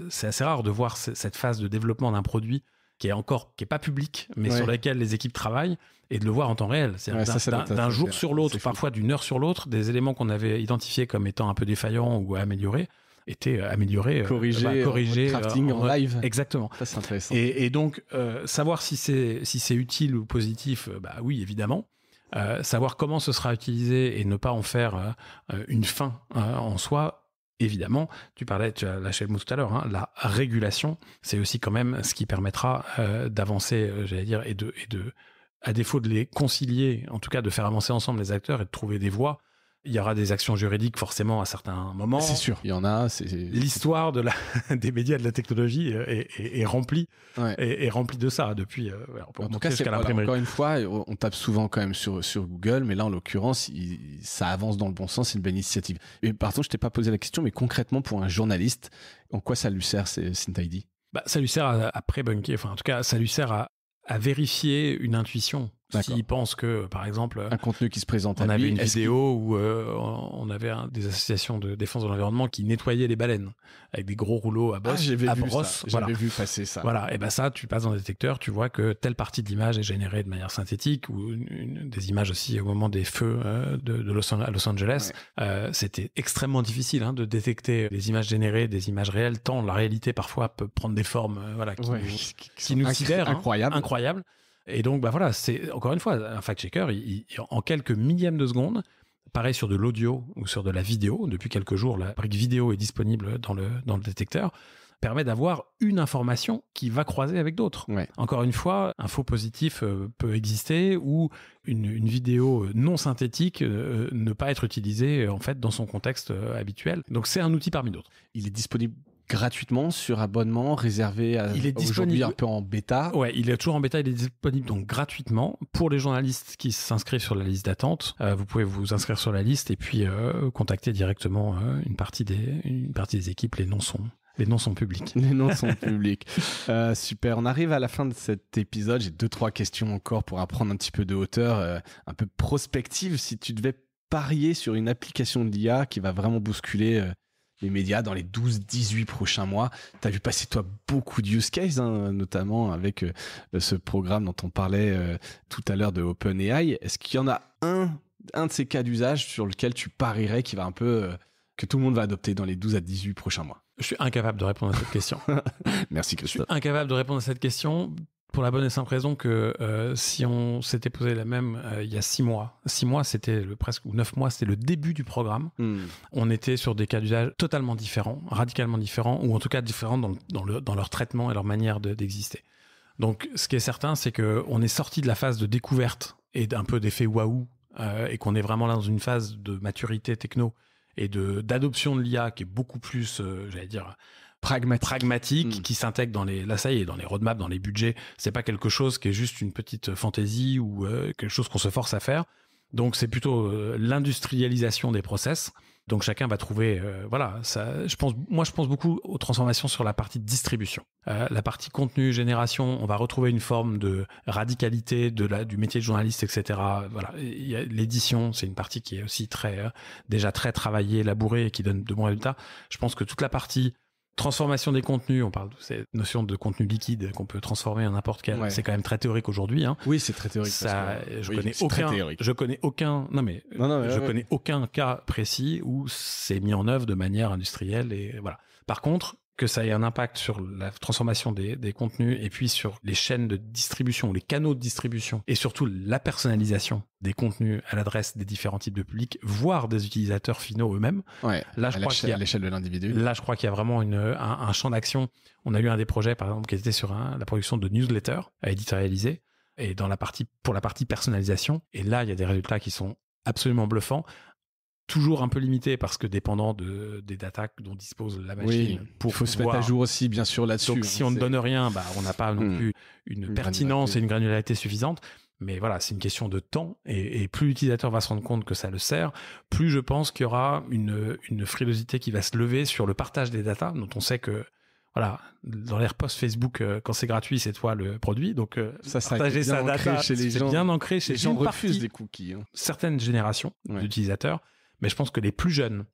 c'est assez rare de voir cette phase de développement d'un produit qui est pas public, mais sur lequel les équipes travaillent, et de le voir en temps réel. C'est-à-dire d'un jour sur l'autre, parfois d'une heure sur l'autre, des éléments qu'on avait identifiés comme étant un peu défaillants ou à améliorer, étaient améliorés, corrigés, crafting en live. Exactement. Ça, c'est intéressant. Et donc, savoir si c'est utile ou positif, oui, évidemment. Savoir comment ce sera utilisé et ne pas en faire une fin en soi, évidemment. Tu as lâché le mot tout à l'heure, la régulation, c'est aussi quand même ce qui permettra d'avancer, j'allais dire, et de, à défaut de les concilier, en tout cas de faire avancer ensemble les acteurs et de trouver des voies. Il y aura des actions juridiques forcément à certains moments. C'est sûr, il y en a. L'histoire des médias et de la technologie est remplie, est remplie de ça depuis. On peut en tout cas, encore une fois, on tape souvent quand même sur Google, mais là en l'occurrence, ça avance dans le bon sens, c'est une belle initiative. Et pardon, je t'ai pas posé la question, mais concrètement pour un journaliste, en quoi ça lui sert, SynthID ? Ça lui sert à pré-bunker. Enfin, en tout cas, ça lui sert à vérifier une intuition. S'il pense que, par exemple, un contenu qui se présente à lui, on avait une vidéo où on avait des associations de défense de l'environnement qui nettoyaient les baleines avec des gros rouleaux à brosse. J'avais vu passer ça. Voilà, et ça, tu passes dans le détecteur, tu vois que telle partie de l'image est générée de manière synthétique, ou des images aussi au moment des feux à Los Angeles. C'était extrêmement difficile de détecter les images générées, des images réelles, tant la réalité parfois peut prendre des formes qui nous sidèrent, incroyables. Et donc, c'est encore une fois un fact-checker. En quelques millièmes de seconde, pareil sur de l'audio ou sur de la vidéo. Depuis quelques jours, la brique vidéo est disponible dans le détecteur. Permet d'avoir une information qui va croiser avec d'autres. Encore une fois, un faux positif peut exister ou une vidéo non synthétique ne pas être utilisée en fait dans son contexte habituel. Donc, c'est un outil parmi d'autres. Il est disponible gratuitement sur abonnement, réservé à Il est aujourd'hui disponible un peu en bêta. Ouais, il est toujours en bêta, il est disponible donc gratuitement pour les journalistes qui s'inscrivent sur la liste d'attente. Vous pouvez vous inscrire sur la liste et puis contacter directement une partie des équipes. Les noms sont publics. Les noms sont publics. Super. On arrive à la fin de cet épisode. J'ai 2-3 questions encore pour apprendre un petit peu de hauteur, un peu prospective. Si tu devais parier sur une application de l'IA qui va vraiment bousculer les médias dans les 12-18 prochains mois. Tu as vu passer, toi, beaucoup de use cases, hein, notamment avec ce programme dont on parlait tout à l'heure de OpenAI. Est-ce qu'il y en a un de ces cas d'usage sur lequel tu parierais qui va un peu... que tout le monde va adopter dans les 12 à 18 prochains mois? Je suis incapable de répondre à cette question. Merci Christophe. Je suis incapable de répondre à cette question pour la bonne et simple raison que si on s'était posé la même il y a 6 mois, c'était presque, ou 9 mois, c'était le début du programme. On était sur des cas d'usage totalement différents, radicalement différents, ou en tout cas différents dans leur traitement et leur manière d'exister. Donc ce qui est certain, c'est qu'on est sorti de la phase de découverte et d'un peu d'effet waouh, et qu'on est vraiment là dans une phase de maturité techno et d'adoption de l'IA qui est beaucoup plus, j'allais dire, pragmatique, qui s'intègre dans les, là ça y est, dans les roadmaps, dans les budgets. C'est pas quelque chose qui est juste une petite fantaisie ou quelque chose qu'on se force à faire. Donc c'est plutôt l'industrialisation des process. Donc chacun va trouver, voilà, ça. Je pense beaucoup aux transformations sur la partie distribution, la partie contenu, génération. On va retrouver une forme de radicalité du métier de journaliste, etc. Voilà, il y a l'édition, c'est une partie qui est aussi déjà très travaillée, élaborée et qui donne de bons résultats. Je pense que toute la partie transformation des contenus, on parle de cette notion de contenu liquide qu'on peut transformer en n'importe quel. Ouais. C'est quand même très théorique aujourd'hui. Hein. Oui, c'est très théorique. Je connais aucun cas précis où c'est mis en œuvre de manière industrielle et voilà. Par contre, que ça ait un impact sur la transformation des contenus et puis sur les chaînes de distribution, les canaux de distribution et surtout la personnalisation des contenus à l'adresse des différents types de publics, voire des utilisateurs finaux eux-mêmes. Ouais, là, à l'échelle de l'individu. Là, je crois qu'il y a vraiment un champ d'action. On a eu un des projets, par exemple, qui était sur la production de newsletters à éditorialiser et pour la partie personnalisation. Et là, il y a des résultats qui sont absolument bluffants. Toujours un peu limité parce que dépendant des data dont dispose la machine. Il faut se mettre à jour aussi, bien sûr, là-dessus. Donc, si on ne donne rien, on n'a pas non plus une pertinence et une granularité suffisante. Mais voilà, c'est une question de temps et plus l'utilisateur va se rendre compte que ça le sert, plus je pense qu'il y aura une frilosité qui va se lever sur le partage des data dont on sait que voilà, dans l'ère post-Facebook, quand c'est gratuit, c'est toi le produit. Donc, partager sa data, c'est bien ancré chez les gens. Les gens refusent les cookies. Hein. Certaines générations d'utilisateurs. Mais je pense que les plus jeunes,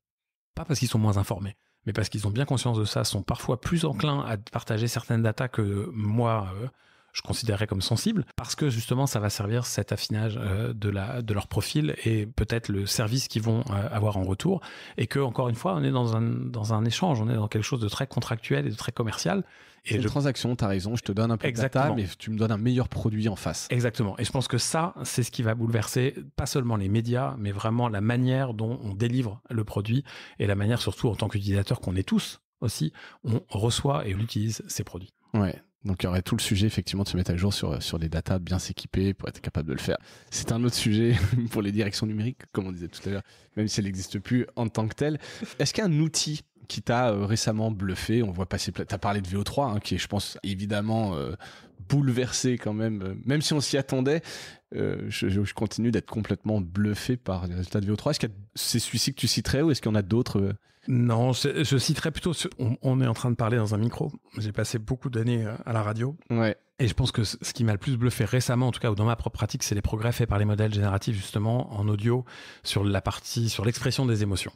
pas parce qu'ils sont moins informés, mais parce qu'ils ont bien conscience de ça, sont parfois plus enclins à partager certaines datas que moi, je considérerais comme sensibles, parce que justement, ça va servir cet affinage de leur profil et peut-être le service qu'ils vont avoir en retour. Et que, encore une fois, on est dans un échange, on est dans quelque chose de très contractuel et de très commercial. C'est une transaction, t'as raison, je te donne un peu de data, mais tu me donnes un meilleur produit en face. Exactement. Et je pense que ça, c'est ce qui va bouleverser pas seulement les médias, mais vraiment la manière dont on délivre le produit et la manière, surtout en tant qu'utilisateur qu'on est tous aussi, on reçoit et on utilise ces produits. Ouais. Donc, il y aurait tout le sujet, effectivement, de se mettre à jour sur des datas, bien s'équiper pour être capable de le faire. C'est un autre sujet pour les directions numériques, comme on disait tout à l'heure, même si elle n'existe plus en tant que telle. Est-ce qu'il y a un outil qui t'a récemment bluffé? On voit passer, t'as parlé de VO3, hein, qui est, je pense, évidemment bouleversé quand même. Même si on s'y attendait, je continue d'être complètement bluffé par les résultats de VO3. Est-ce que c'est celui-ci que tu citerais ou est-ce qu'il y en a d'autres Non, je citerais plutôt... On est en train de parler dans un micro. J'ai passé beaucoup d'années à la radio. Ouais. Et je pense que ce qui m'a le plus bluffé récemment, en tout cas, ou dans ma propre pratique, c'est les progrès faits par les modèles génératifs, justement, en audio, sur l'expression des émotions.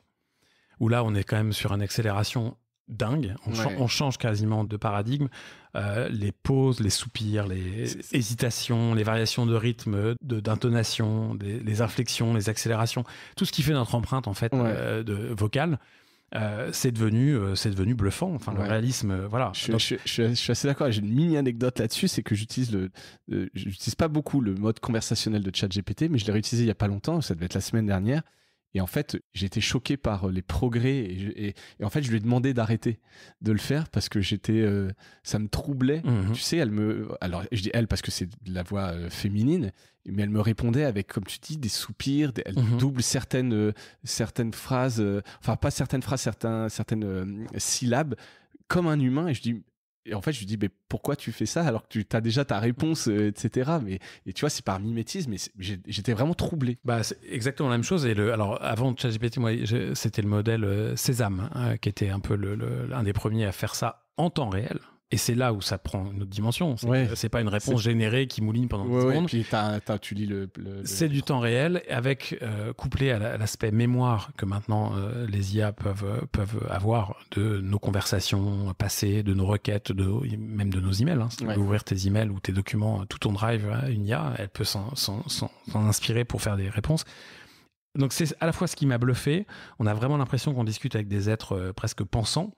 Où là, on est quand même sur une accélération dingue. On change quasiment de paradigme. Les pauses, les soupirs, les hésitations, les variations de rythme, d'intonation, les inflexions, les accélérations, tout ce qui fait notre empreinte, en fait, vocale. C'est devenu bluffant. Enfin, le réalisme, voilà. Je suis assez d'accord. J'ai une mini anecdote là-dessus, c'est que j'utilise pas beaucoup le mode conversationnel de ChatGPT, mais je l'ai réutilisé il y a pas longtemps. Ça devait être la semaine dernière. Et en fait, j'ai été choqué par les progrès et en fait, je lui ai demandé d'arrêter de le faire parce que ça me troublait. Tu sais, alors je dis elle parce que c'est de la voix féminine, mais elle me répondait avec, comme tu dis, des soupirs, elle double certaines phrases, enfin pas certaines phrases, certaines syllabes comme un humain et en fait, je lui dis, mais pourquoi tu fais ça alors que tu as déjà ta réponse, etc. Et tu vois, c'est par mimétisme, mais j'étais vraiment troublé. Bah, c'est exactement la même chose. Alors, avant ChatGPT, moi, c'était le modèle Sésame, qui était un peu l'un des premiers à faire ça en temps réel. Et c'est là où ça prend une autre dimension. C'est pas une réponse générée qui mouline pendant 10 secondes. Puis tu lis C'est du temps réel, avec couplé à l'aspect mémoire que maintenant les IA peuvent avoir de nos conversations passées, de nos requêtes, même de nos emails. Si tu veux ouvrir tes emails ou tes documents, tout ton drive, une IA, elle peut s'en inspirer pour faire des réponses. Donc c'est à la fois ce qui m'a bluffé. On a vraiment l'impression qu'on discute avec des êtres presque pensants.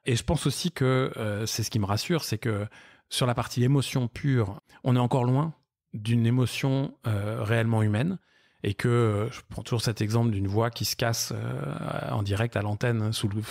Et je pense aussi que c'est ce qui me rassure, c'est que sur la partie émotion pure, on est encore loin d'une émotion réellement humaine, et que je prends toujours cet exemple d'une voix qui se casse en direct à l'antenne sous le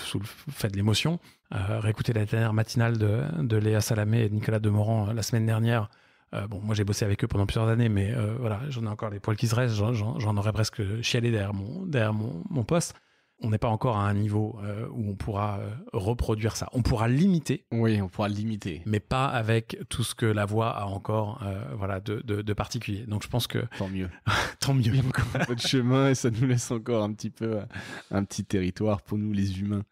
fait de l'émotion. Réécoutez la dernière matinale de Léa Salamé et de Nicolas Demorand la semaine dernière. Moi j'ai bossé avec eux pendant plusieurs années, mais voilà, j'en ai encore les poils qui se restent, j'en aurais presque chialé derrière mon poste. On n'est pas encore à un niveau où on pourra reproduire ça. On pourra l'imiter. Oui, on pourra l'imiter. Mais pas avec tout ce que la voix a encore de particulier. Donc je pense que... Tant mieux. Tant mieux. Il y a encore un peu de chemin et ça nous laisse encore un petit territoire pour nous les humains.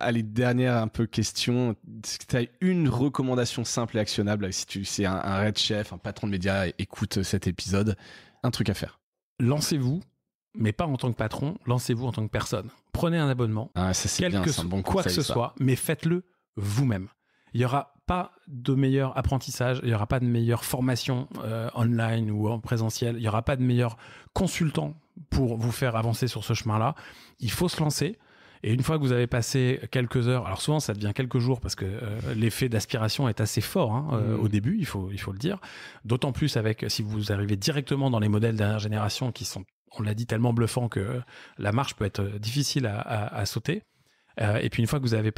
Allez, dernière un peu question. Est-ce que tu as une recommandation simple et actionnable si c'est un Red Chef, un patron de médias, écoute cet épisode, un truc à faire? Lancez-vous. Mais pas en tant que patron, lancez-vous en tant que personne. Prenez un abonnement, ça c'est bien, c'est un bon conseil, quoi que ce soit, mais faites-le vous-même. Il n'y aura pas de meilleur apprentissage, il n'y aura pas de meilleure formation online ou en présentiel, il n'y aura pas de meilleur consultant pour vous faire avancer sur ce chemin-là. Il faut se lancer. Et une fois que vous avez passé quelques heures, alors souvent ça devient quelques jours parce que l'effet d'aspiration est assez fort au début, il faut le dire. D'autant plus si vous arrivez directement dans les modèles dernière génération qui sont, on l'a dit, tellement bluffants que la marche peut être difficile à sauter. Et puis une fois que vous avez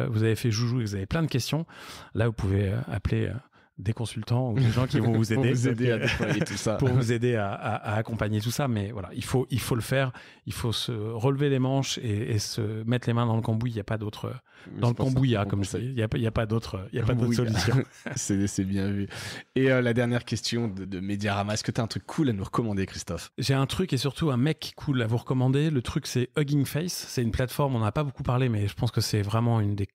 vous avez fait joujou et que vous avez plein de questions, là vous pouvez appeler des consultants ou des gens qui vont vous aider, à déployer tout ça, pour vous aider à accompagner tout ça. Mais voilà, il faut le faire. Il faut se relever les manches et se mettre les mains dans le cambouis. Il n'y a pas d'autre dans le cambouis, comme je dis. Il y a pas d'autre solution. C'est bien vu. Et la dernière question de Mediarama, est-ce que tu as un truc cool à nous recommander, Christophe? J'ai un truc et surtout un mec cool à vous recommander. Le truc, c'est Hugging Face. C'est une plateforme, on n'en a pas beaucoup parlé, mais je pense que c'est vraiment une des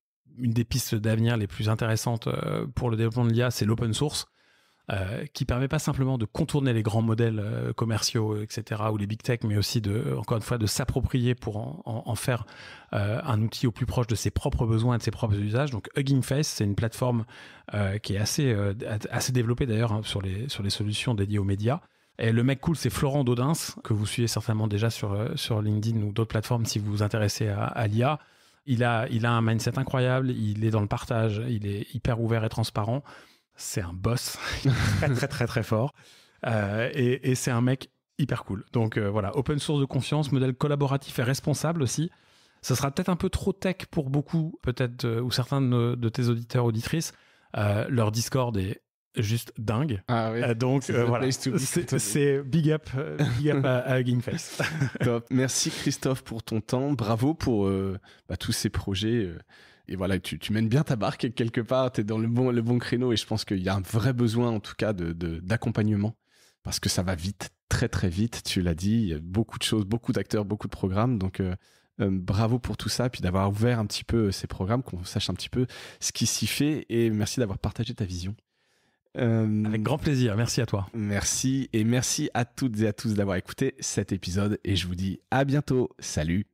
pistes d'avenir les plus intéressantes pour le développement de l'IA, c'est l'open source, qui permet pas simplement de contourner les grands modèles commerciaux, etc., ou les big tech, mais aussi encore une fois, de s'approprier pour en faire un outil au plus proche de ses propres besoins et de ses propres usages. Donc Hugging Face, c'est une plateforme qui est assez développée d'ailleurs sur les solutions dédiées aux médias. Et le mec cool, c'est Florent Daudens, que vous suivez certainement déjà sur LinkedIn ou d'autres plateformes si vous vous intéressez à l'IA. Il a un mindset incroyable, il est dans le partage, il est hyper ouvert et transparent. C'est un boss, très très très très fort. Et c'est un mec hyper cool. Donc voilà, open source de confiance, modèle collaboratif et responsable aussi. Ça sera peut-être un peu trop tech pour beaucoup, peut-être, ou certains de tes auditeurs, auditrices. Leur Discord est juste dingue. Ah oui. Donc voilà, c'est big up à Hugging Face. Top. Merci Christophe pour ton temps, bravo pour tous ces projets. Et voilà, tu mènes bien ta barque quelque part, t'es dans le bon créneau et je pense qu'il y a un vrai besoin en tout cas d'accompagnement parce que ça va vite, très très vite. Tu l'as dit, il y a beaucoup de choses, beaucoup d'acteurs, beaucoup de programmes. Donc bravo pour tout ça, puis d'avoir ouvert un petit peu ces programmes, qu'on sache un petit peu ce qui s'y fait et merci d'avoir partagé ta vision. Avec grand plaisir, merci à toi. Merci et merci à toutes et à tous d'avoir écouté cet épisode et je vous dis à bientôt. Salut.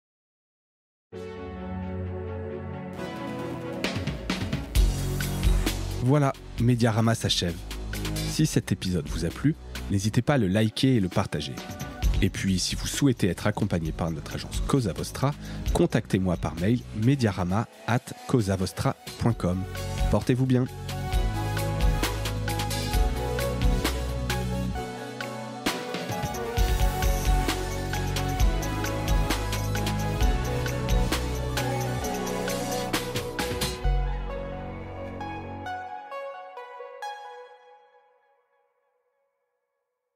Voilà, Mediarama s'achève. Si cet épisode vous a plu, n'hésitez pas à le liker et le partager. Et puis, si vous souhaitez être accompagné par notre agence Cosa Vostra, contactez-moi par mail mediarama@cosavostra.com. Portez-vous bien.